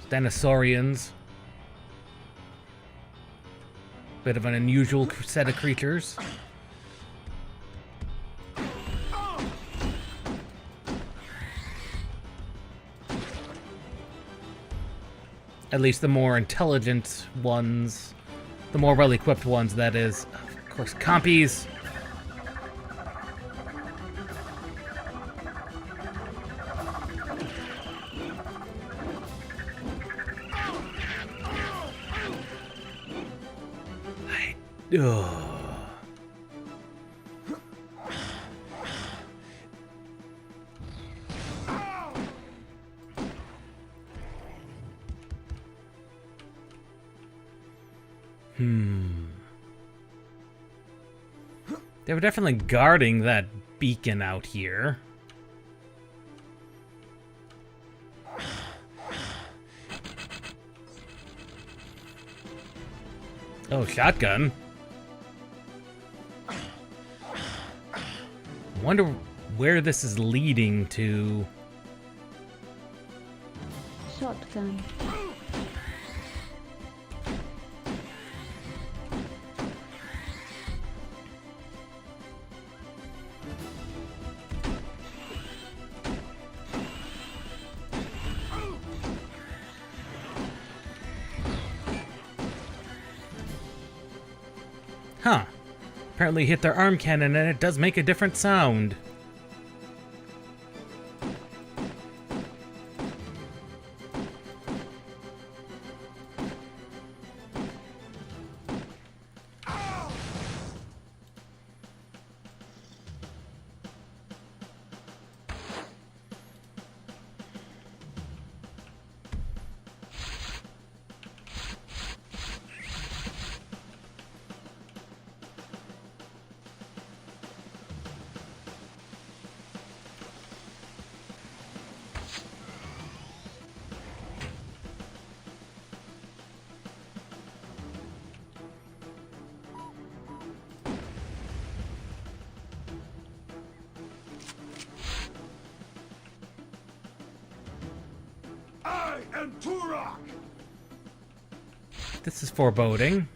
Dinosaurians. Bit of an unusual set of creatures. At least the more intelligent ones. The more well-equipped ones, that is. Of course, compies. Ugh. They were definitely guarding that beacon out here. Oh, shotgun. I wonder where this is leading to. Shotgun. Huh. Apparently hit their arm cannon and it does make a different sound. am Turok! This is foreboding.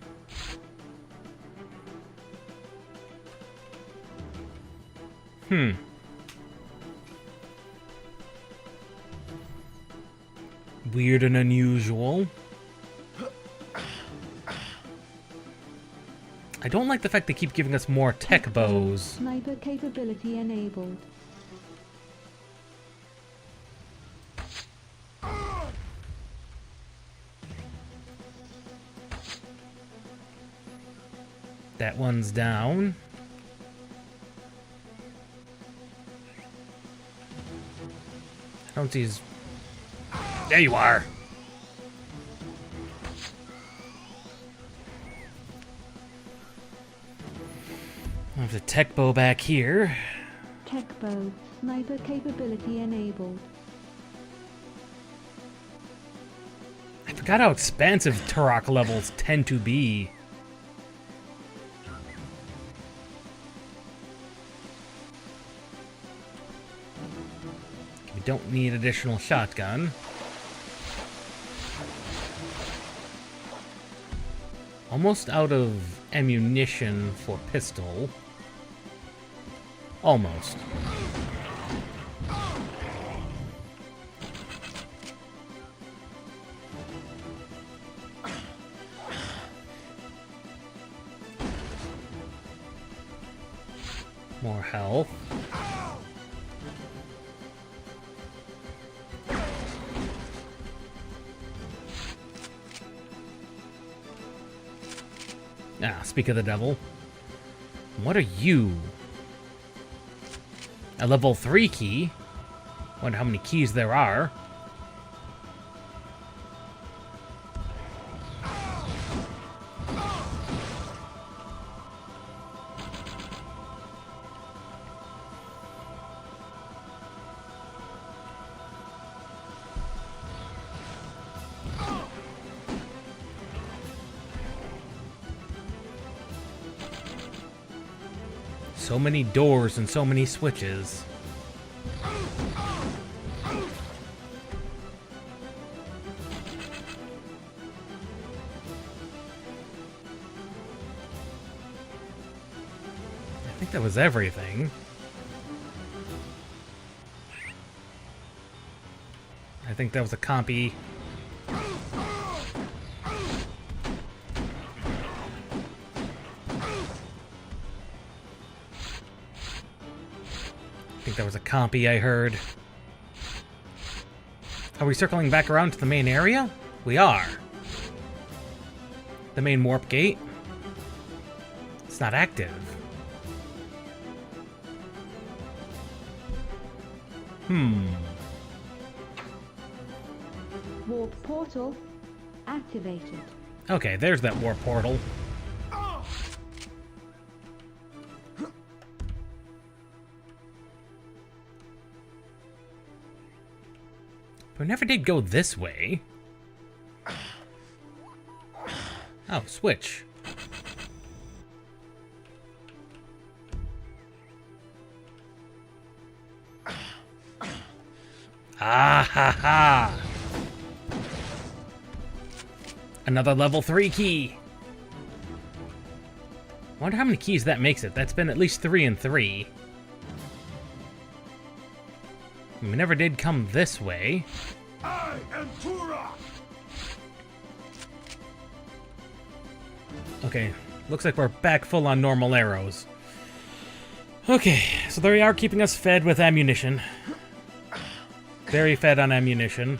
Weird and unusual. I don't like the fact they keep giving us more tech bows. Sniper capability enabled. That one's down. I don't see his... There you are! I have the tech bow back here. Tech bow. Sniper capability enabled. I forgot how expansive Turok levels tend to be. We don't need additional shotgun. Almost out of ammunition for pistol. Almost. More health. Ah, speak of the devil. What are you? A level 3 key? Wonder how many keys there are. So many doors and so many switches. I think that was everything. I think that was a compy. I think that was a compy I heard. Are we circling back around to the main area? We are. The main warp gate. It's not active. Warp portal activated. Okay, there's that warp portal. But we never did go this way. Oh, switch. Ah ha ha! Another level 3 key. Wonder how many keys that makes it. That's been at least 3 and 3. We never did come this way. I am Turok! Okay, looks like we're back full on normal arrows. Okay, so they are keeping us fed with ammunition. Very fed on ammunition.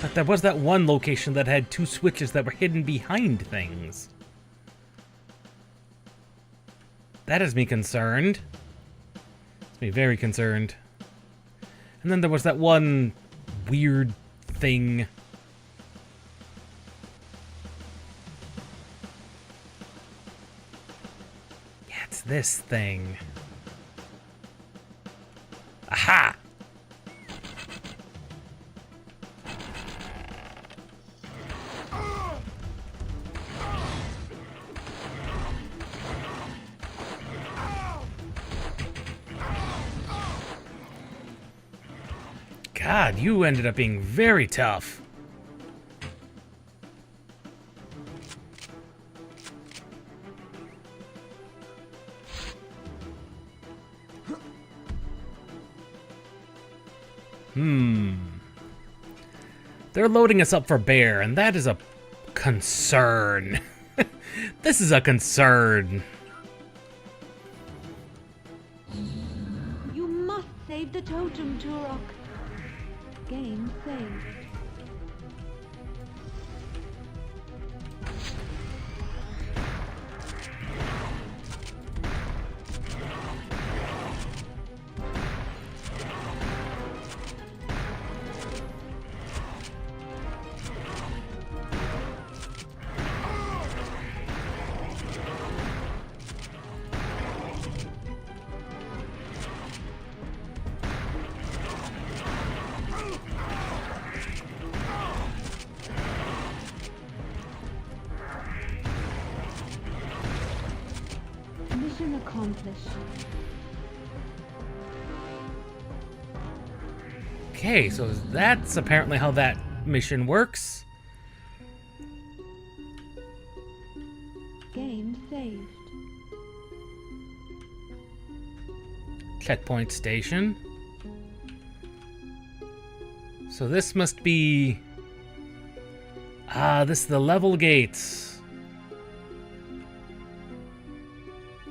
But there was that one location that had 2 switches that were hidden behind things. That has me concerned. It's me very concerned. And then there was that one weird thing. Yeah, it's this thing. Aha! God, you ended up being very tough. They're loading us up for bear, and that is a concern. This is a concern. You must save the totem, Turok. Game saved. Mission accomplished. Okay, so that's apparently how that mission works. Game saved. Checkpoint station. So this must be... this is the level gates.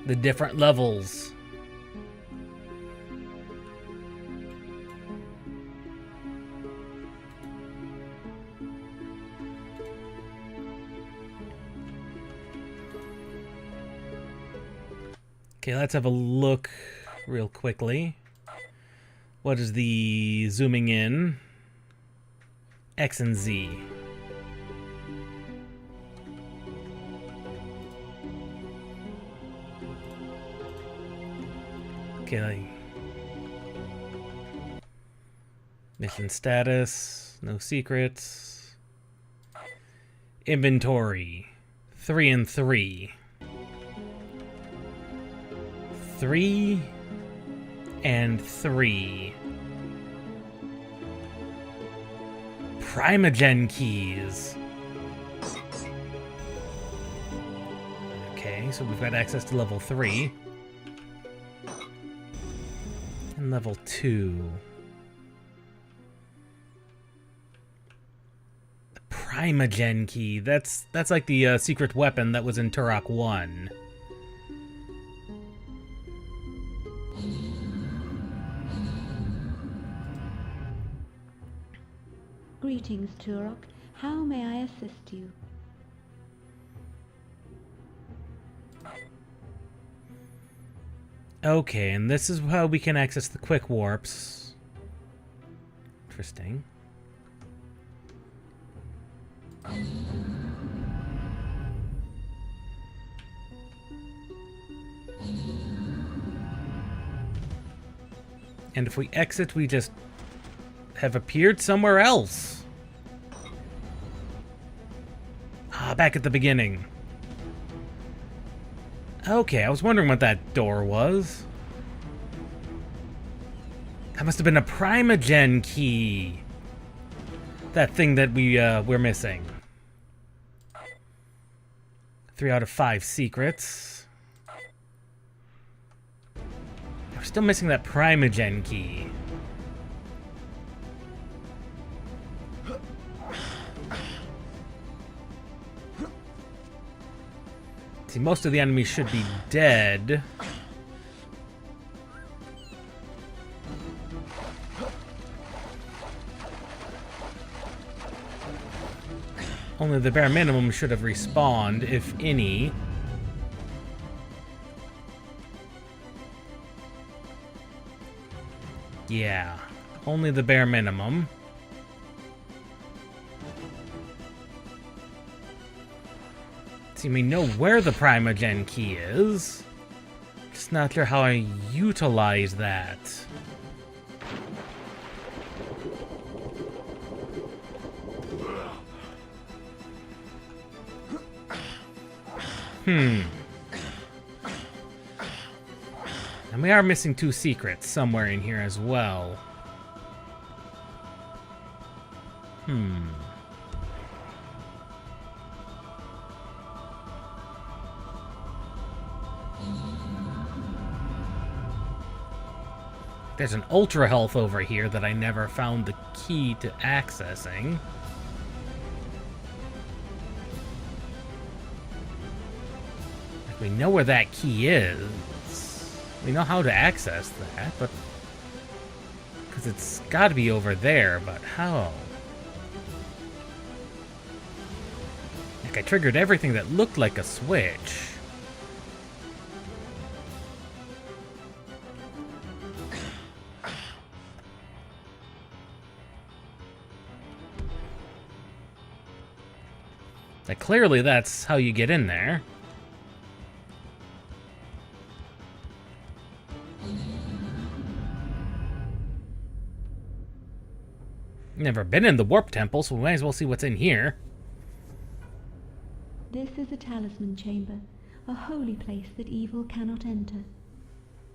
The different levels. Okay, let's have a look real quickly. What is the zooming in? X and Z. Okay. Mission status, no secrets. Inventory, 3 and 3. 3 and 3. Primogen keys. Okay, so we've got access to level 3. And level 2. The Primogen key. That's like the secret weapon that was in Turok 1. Greetings, Turok. How may I assist you? Okay, and this is how we can access the quick warps. Interesting. And if we exit, we just have appeared somewhere else. Back at the beginning. Okay, I was wondering what that door was. That must have been a Primogen key. That thing that we're missing. 3 out of 5 secrets. We're still missing that Primogen key. See, most of the enemies should be dead. Only the bare minimum should have respawned, if any. Yeah, only the bare minimum. See, we know where the Primogen key is. Just not sure how I utilize that. And we are missing 2 secrets somewhere in here as well. There's an ultra health over here that I never found the key to accessing. Like, we know where that key is. We know how to access that, but... because it's got to be over there, but how? Like, I triggered everything that looked like a switch. Like, clearly that's how you get in there. Never been in the Warp Temple, so we might as well see what's in here. This is a talisman chamber, a holy place that evil cannot enter.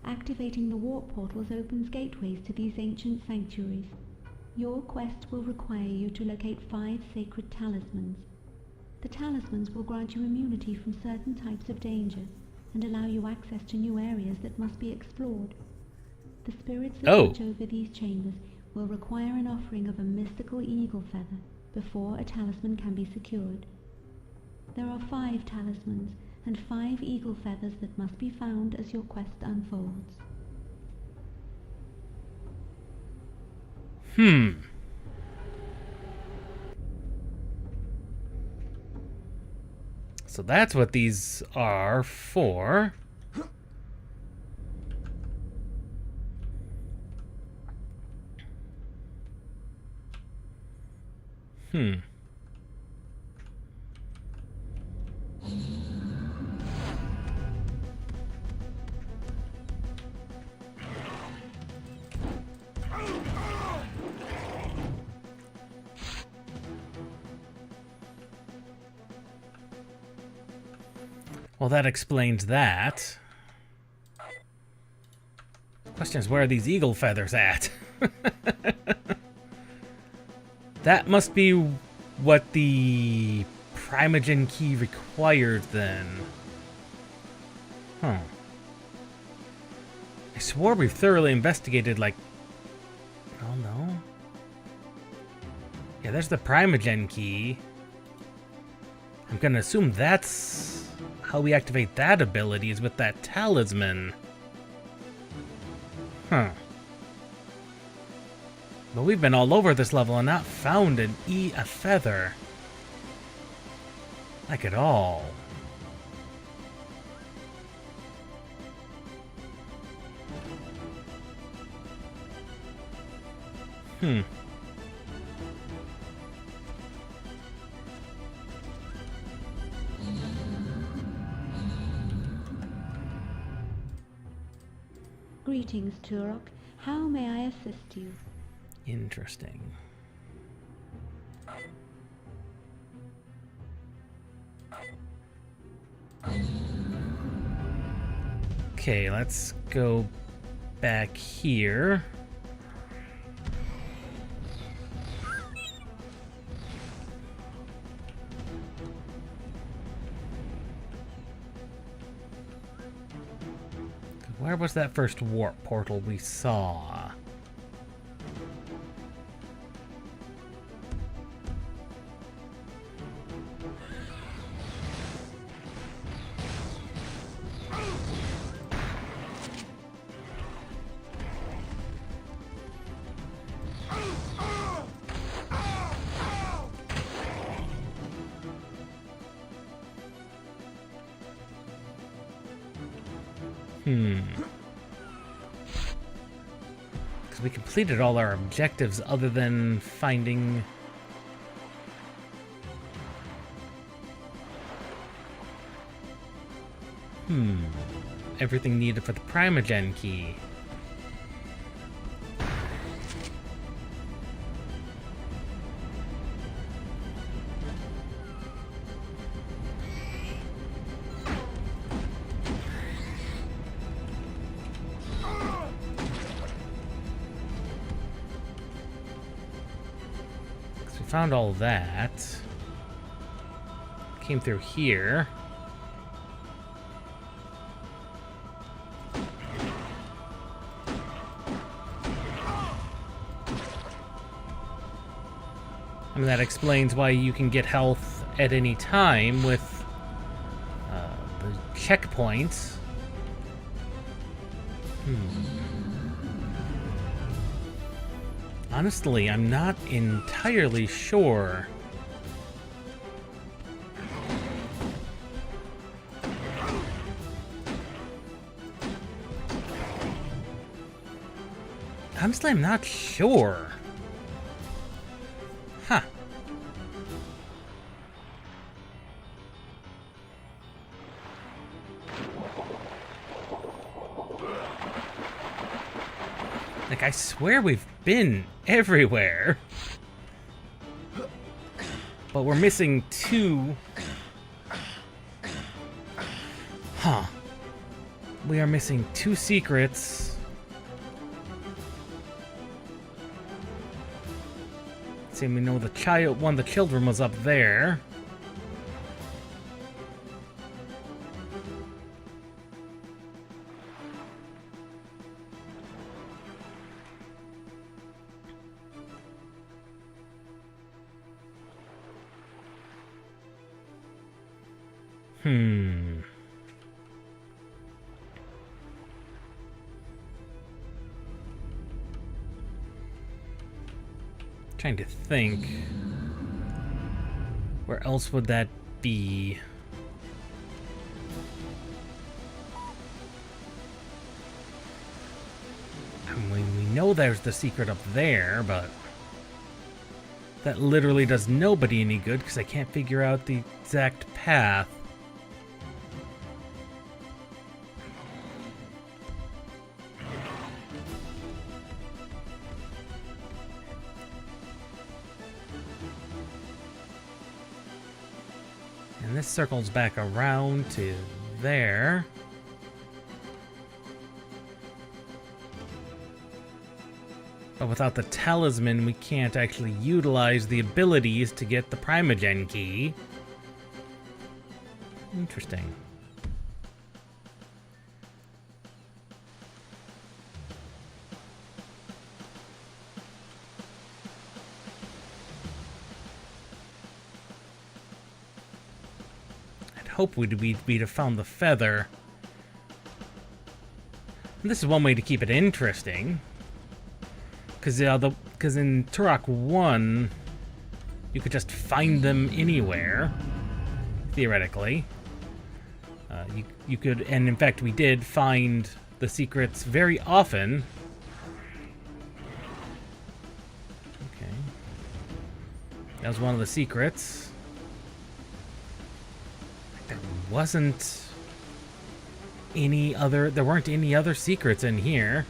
Activating the warp portals opens gateways to these ancient sanctuaries. Your quest will require you to locate 5 sacred talismans. The talismans will grant you immunity from certain types of danger and allow you access to new areas that must be explored. The spirits that watch over these chambers will require an offering of a mystical eagle feather before a talisman can be secured. There are 5 talismans and 5 eagle feathers that must be found as your quest unfolds. So that's what these are for. Well, that explains that. Question is, where are these eagle feathers at? That must be what the Primogen key requires then. Huh. I swore we thoroughly investigated, like... oh no. Yeah, there's the Primogen key. I'm gonna assume that's how we activate that ability, is with that talisman. Huh. But we've been all over this level and not found a feather. Like at all. Greetings, Turok. How may I assist you? Interesting. Okay, let's go back here. Where was that first warp portal we saw? Because we completed all our objectives other than finding... everything needed for the Primogen key. So we found all that. Came through here. I mean, that explains why you can get health at any time with the checkpoints. Honestly, I'm not entirely sure. Honestly, I'm not sure. Huh. Like, I swear we've been everywhere. But we're missing two. Huh. We are missing two secrets. See, we know the child, one of the children was up there. Trying to think. Where else would that be? I mean, we know there's the secret up there, but that literally does nobody any good because I can't figure out the exact path. And this circles back around to there. But without the talisman, we can't actually utilize the abilities to get the Primogen key. Interesting. Hope we'd have found the feather. And this is one way to keep it interesting, because in Turok 1 you could just find them anywhere, theoretically. You could, and in fact we did find the secrets very often. Okay, that was one of the secrets. Wasn't any other, there weren't any other secrets in here.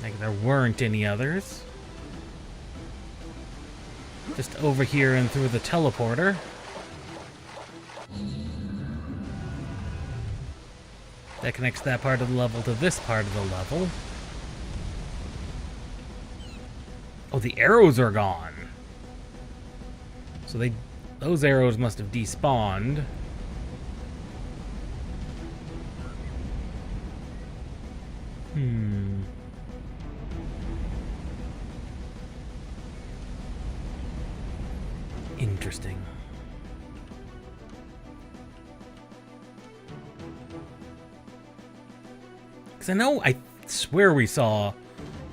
Like, there weren't any others. Just over here and through the teleporter. That connects that part of the level to this part of the level. Oh, the arrows are gone. So those arrows must have despawned. Interesting. Because I swear we saw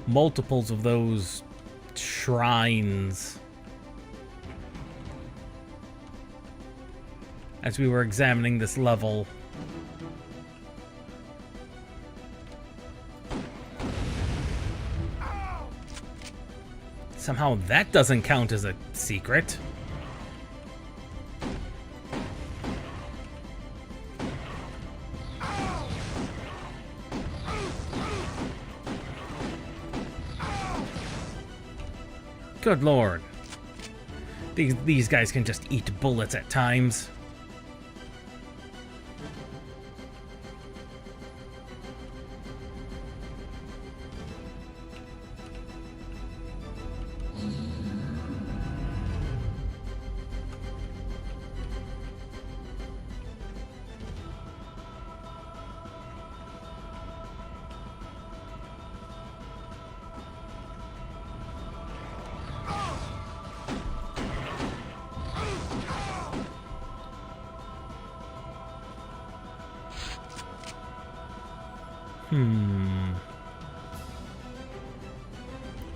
multiples of those shrines as we were examining this level. Somehow that doesn't count as a secret. Good lord. These guys can just eat bullets at times.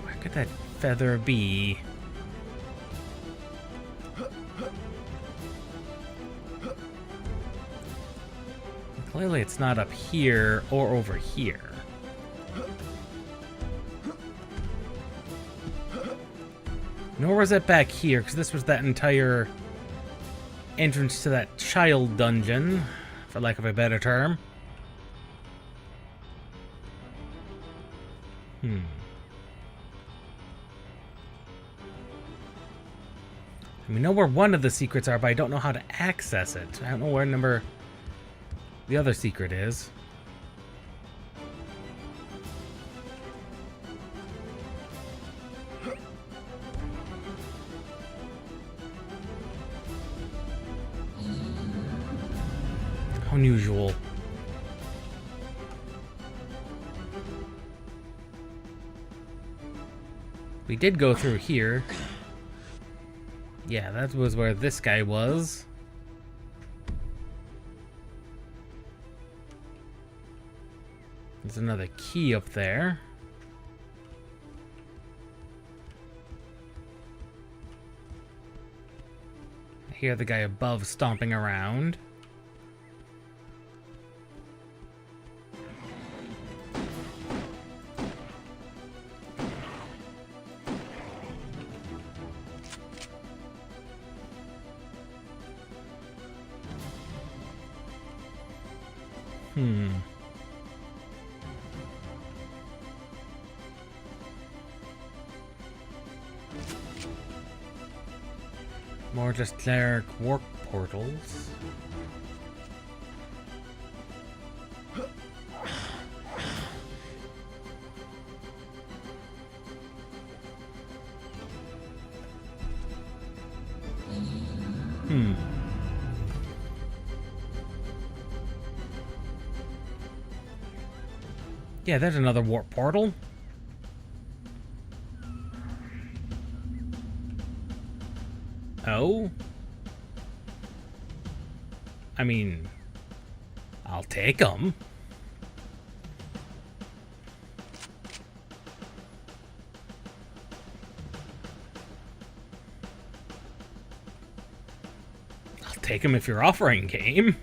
Where could that feather be? Clearly it's not up here or over here. Nor was it back here, because this was that entire entrance to that child dungeon, for lack of a better term. We know where one of the secrets are, but I don't know how to access it. I don't know where the other secret is. How unusual. We did go through here. Yeah, that was where this guy was. There's another key up there. I hear the guy above stomping around. More just generic warp portals. Yeah, there's another warp portal. Oh? I mean, I'll take them. I'll take them if you're offering, game.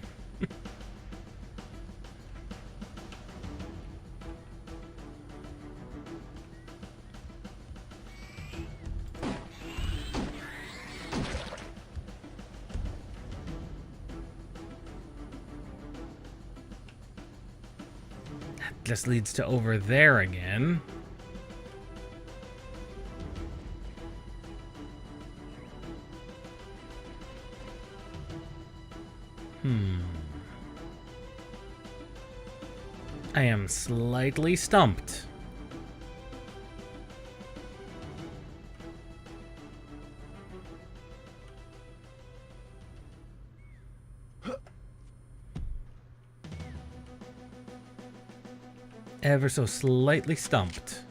Just leads to over there again. I am slightly stumped. Ever so slightly stumped.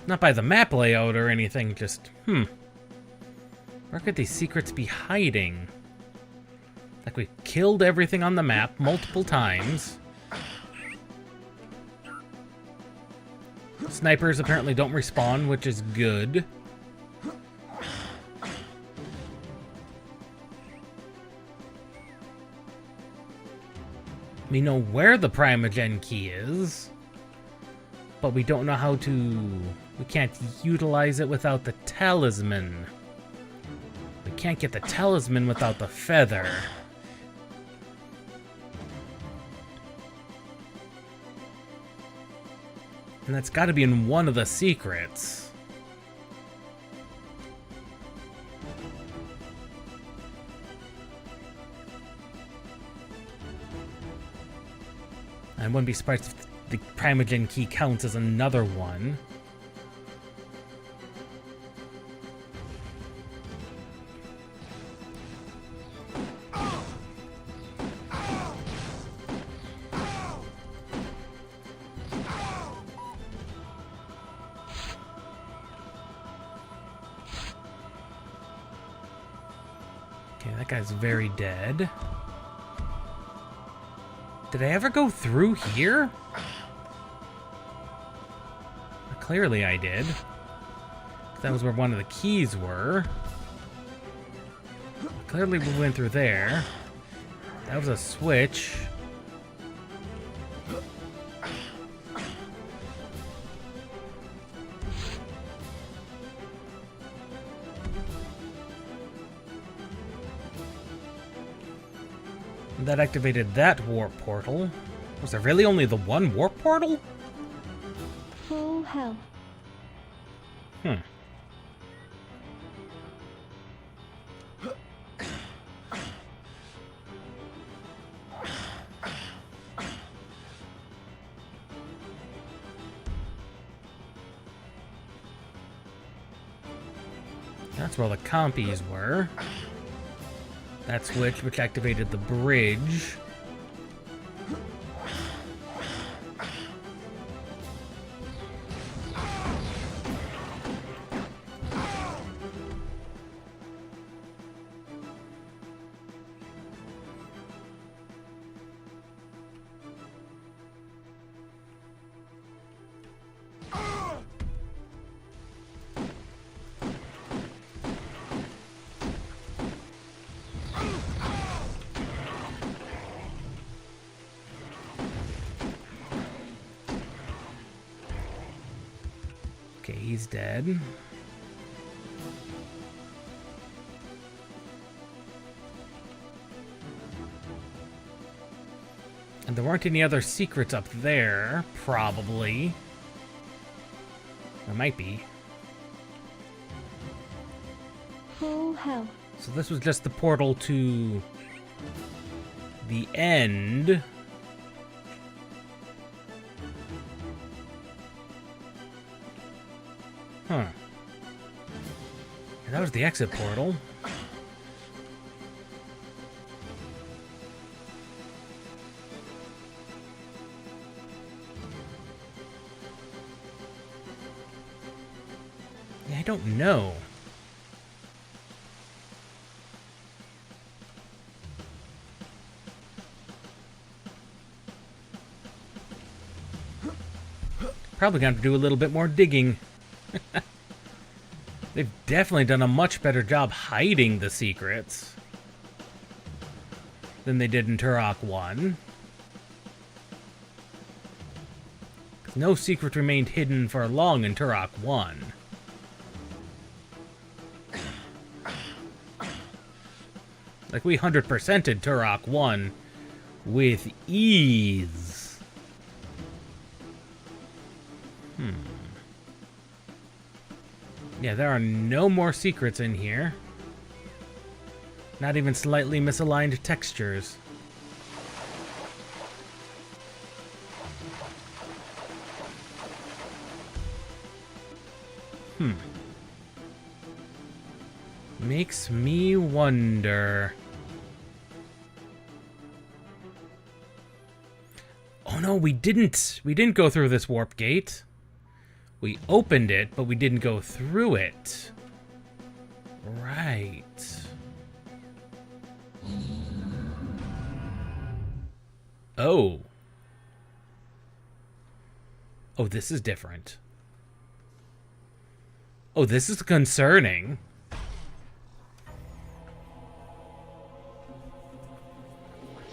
Not by the map layout or anything, just, where could these secrets be hiding? Like we killed everything on the map multiple times. Snipers apparently don't respawn, which is good. We know where the Primogen key is, but we don't know how to... We can't utilize it without the talisman. We can't get the talisman without the feather. And that's got to be in one of the secrets. I wouldn't be surprised if the Primogen key counts as another one. Okay, that guy's very dead. Did I ever go through here? Clearly I did. That was where one of the keys were. Clearly we went through there. That was a switch. That activated that warp portal. Was there really only the one warp portal? Full health. That's where the compies were. That switch, which activated the bridge. Okay, he's dead. And there weren't any other secrets up there, probably. There might be. Full health. So this was just the portal to the end. Huh. And that was the exit portal. Yeah, I don't know. Probably gonna have to do a little bit more digging. They've definitely done a much better job hiding the secrets than they did in Turok 1. No secret remained hidden for long in Turok 1. Like, we 100%ed Turok 1 with ease. Yeah, there are no more secrets in here. Not even slightly misaligned textures. Makes me wonder. Oh no, we didn't. We didn't go through this warp gate. We opened it, but we didn't go through it. Right. Oh. Oh, this is different. Oh, this is concerning.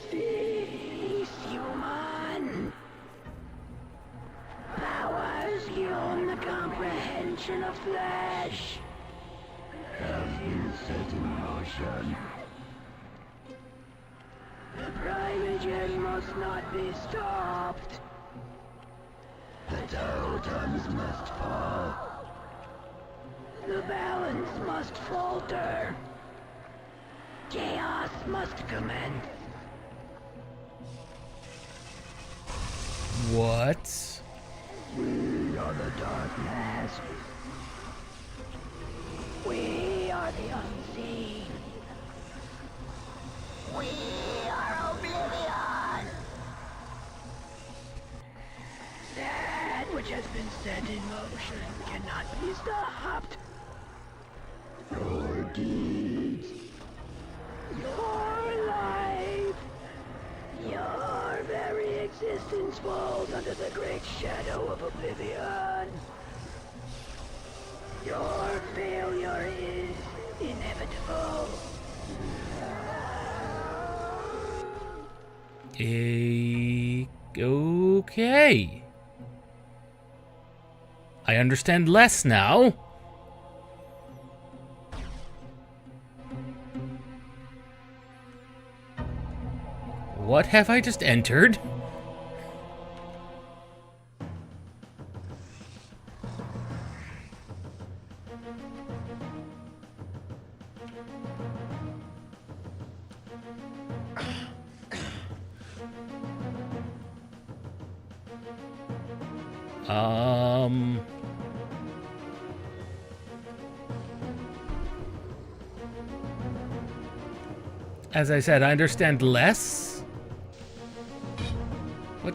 Cease, human. Powers beyond the comprehension of flesh have been set in motion. The Primogen must not be stopped. The totems must fall. The balance must falter. Chaos must commence. What? We are the darkness. We are the unseen. We are oblivion. That which has been set in motion cannot be stopped. Your deeds, Your life, your very existence falls under the great shadow of oblivion. Your failure is inevitable. Okay. I understand less now. What have I just entered? As I said, I understand less. What?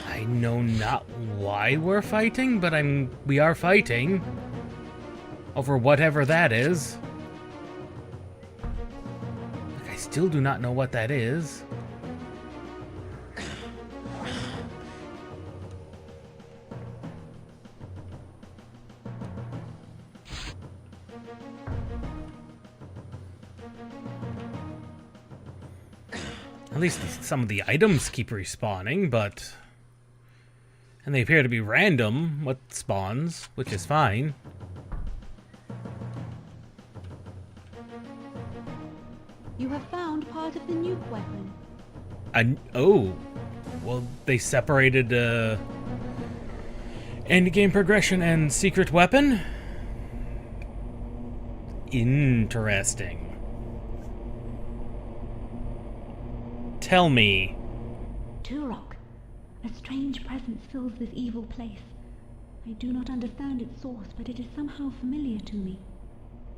I know not why we're fighting, but we are fighting over whatever that is. Like, I still do not know what that is. At least some of the items keep respawning, but... And they appear to be random, what spawns, which is fine. You have found part of the nuke weapon. Oh. Well, they separated, end-game progression and secret weapon? Interesting. Tell me. Turok, a strange presence fills this evil place. I do not understand its source, but it is somehow familiar to me.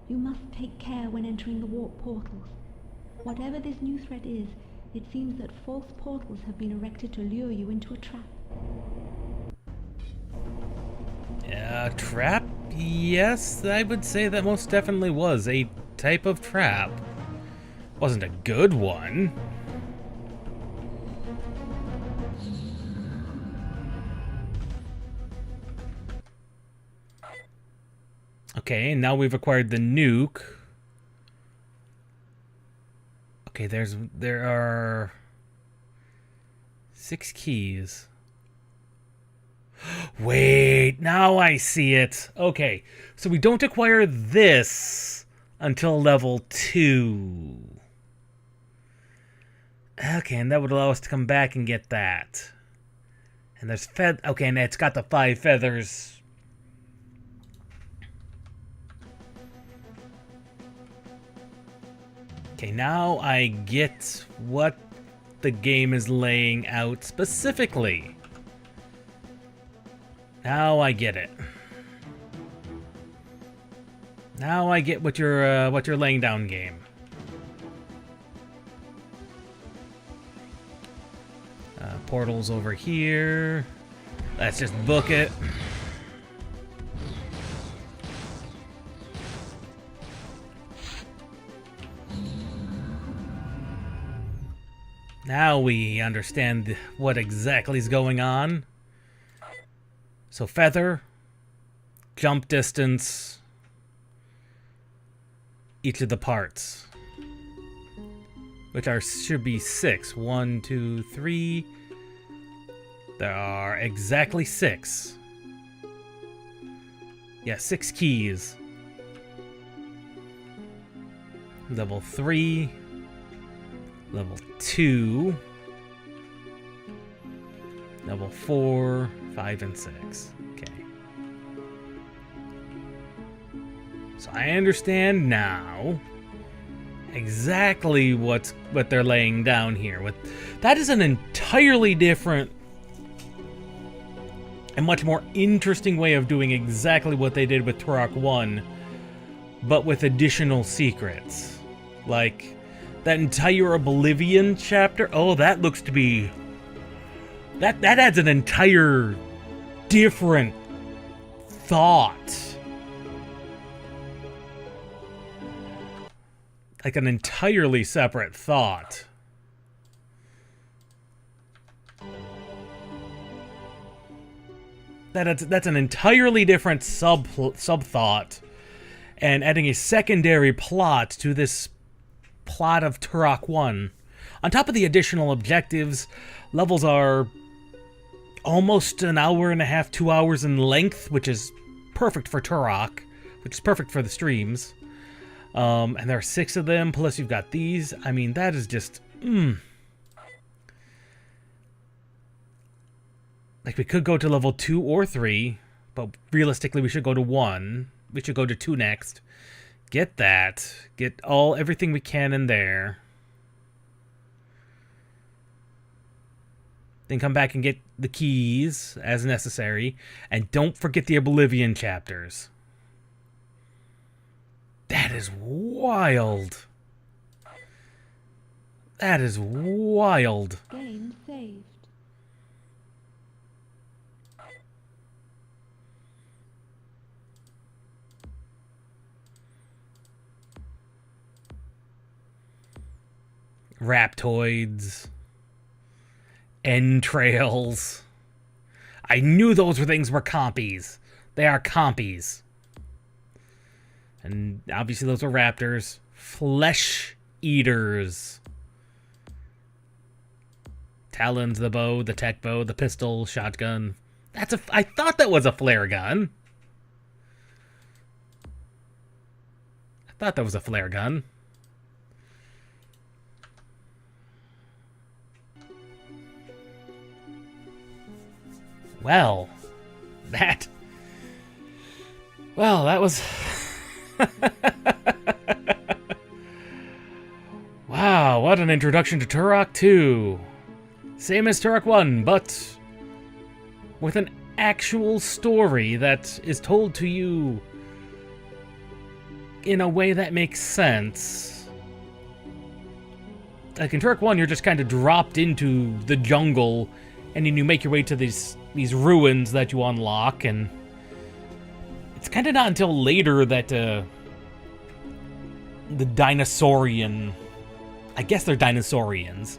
You must take care when entering the warp portals. Whatever this new threat is, it seems that false portals have been erected to lure you into a trap. Trap? Yes, I would say that most definitely was a type of trap. Wasn't a good one. Okay, now we've acquired the nuke. Okay, there are 6 keys. Wait, now I see it. Okay, so we don't acquire this until level 2. Okay, and that would allow us to come back and get that. And there's okay, and it's got the 5 feathers. Okay, now I get what the game is laying out specifically. Now I get it. Now I get what you're laying down, game. Portals over here. Let's just book it. Now we understand what exactly is going on. So feather, jump distance, each of the parts, which should be 6. 1, 2, 3. There are exactly 6. Yeah, 6 keys. Level 3. Level 2. Level 4, 5, and 6. Okay. So I understand now exactly what they're laying down here. That is an entirely different and much more interesting way of doing exactly what they did with Turok 1, but with additional secrets. Like that entire Oblivion chapter. Oh, that looks to be... That adds an entire different thought. Like an entirely separate thought. That's an entirely different sub-thought. And adding a secondary plot to this plot of Turok 1. On top of the additional objectives, levels are almost an hour and a half, 2 hours in length, which is perfect for Turok, which is perfect for the streams. And there are 6 of them, plus you've got these. I mean, that is just... Like, we could go to level 2 or 3, but realistically we should go to 1. We should go to 2 next. Get that. Get everything we can in there. Then come back and get the keys as necessary. And don't forget the Oblivion chapters. That is wild. That is wild. Game saved. Raptoids. Entrails. I knew those things were compies. They are compies. And obviously those are raptors. Flesh eaters. Talons, the bow, the tech bow, the pistol, shotgun. I thought that was a flare gun. I thought that was a flare gun. Well, that was... Wow, what an introduction to Turok 2. Same as Turok 1, but with an actual story that is told to you in a way that makes sense. Like in Turok 1, you're just kind of dropped into the jungle, and then you make your way to these ruins that you unlock, and it's kind of not until later that the dinosaurian... I guess they're dinosaurians.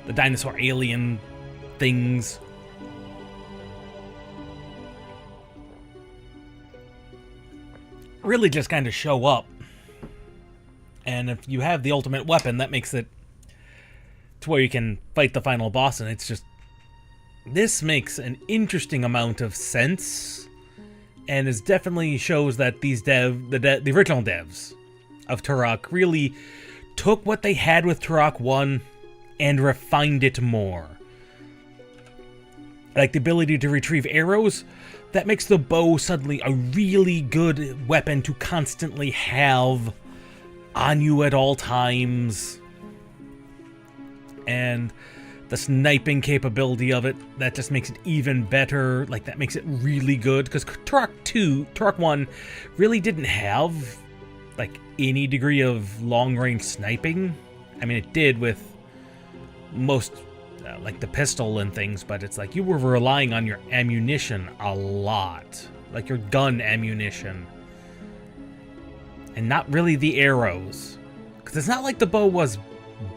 The dinosaur alien things. Really just kind of show up. And if you have the ultimate weapon, that makes it to where you can fight the final boss, and it's just... This makes an interesting amount of sense, and it definitely shows that these the original devs of Turok really took what they had with Turok 1 and refined it more. Like the ability to retrieve arrows, that makes the bow suddenly a really good weapon to constantly have on you at all times. And the sniping capability of it, that just makes it even better. Like, that makes it really good, because Turok 1 really didn't have, like, any degree of long-range sniping. I mean, it did with most, like, the pistol and things, but it's like you were relying on your ammunition a lot. Like, your gun ammunition. And not really the arrows. Because it's not like the bow was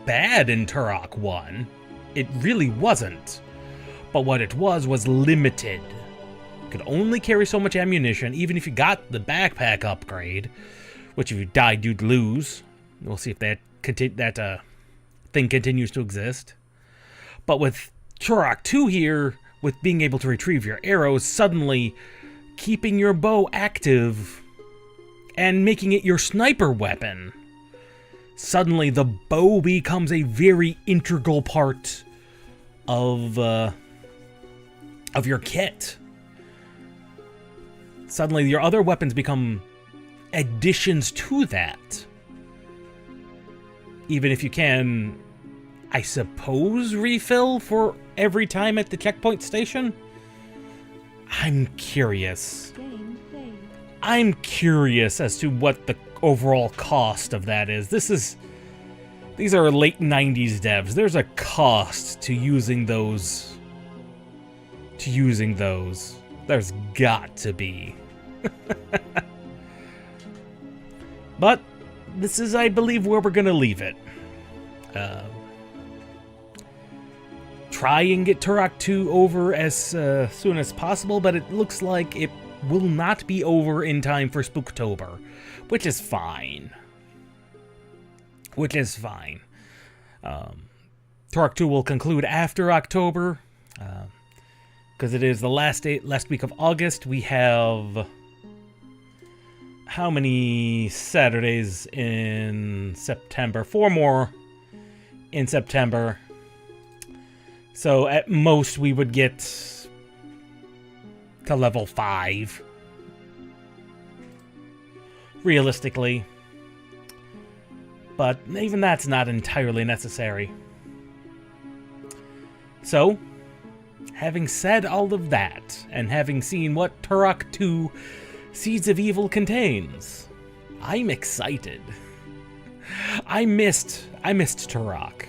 bad in Turok 1. It really wasn't. But what it was limited. You could only carry so much ammunition, even if you got the backpack upgrade, which if you died, you'd lose. We'll see if that thing continues to exist. But with Turok 2 here, with being able to retrieve your arrows, suddenly keeping your bow active and making it your sniper weapon, suddenly the bow becomes a very integral part of of your kit. Suddenly, your other weapons become additions to that. Even if you can, I suppose, refill for every time at the checkpoint station? I'm curious. Game saved. I'm curious as to what the overall cost of that is. These are late 90s devs. There's a cost to using those. There's got to be. But this is, I believe, where we're gonna leave it. Try and get Turok 2 over as soon as possible, but it looks like it will not be over in time for Spooktober, which is fine. Turok 2 will conclude after October, because it is the last week of August. We have how many Saturdays in September? 4 more in September. So at most we would get to level 5. Realistically. But even that's not entirely necessary. So, having said all of that, and having seen what Turok 2 Seeds of Evil contains, I'm excited. I missed Turok.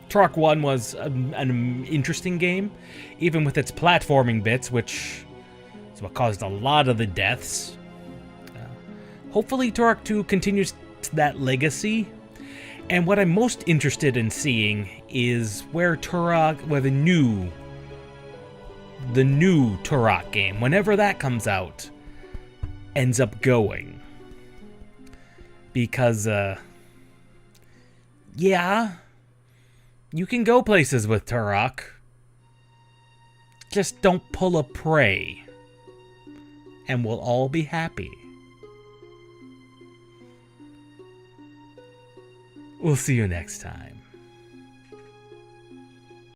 Turok 1 was an interesting game, even with its platforming bits, which is what caused a lot of the deaths. Hopefully Turok 2 continues that legacy, and what I'm most interested in seeing is where the new Turok game, whenever that comes out, ends up going. Because, yeah, you can go places with Turok. Just don't pull a Prey, and we'll all be happy. We'll see you next time.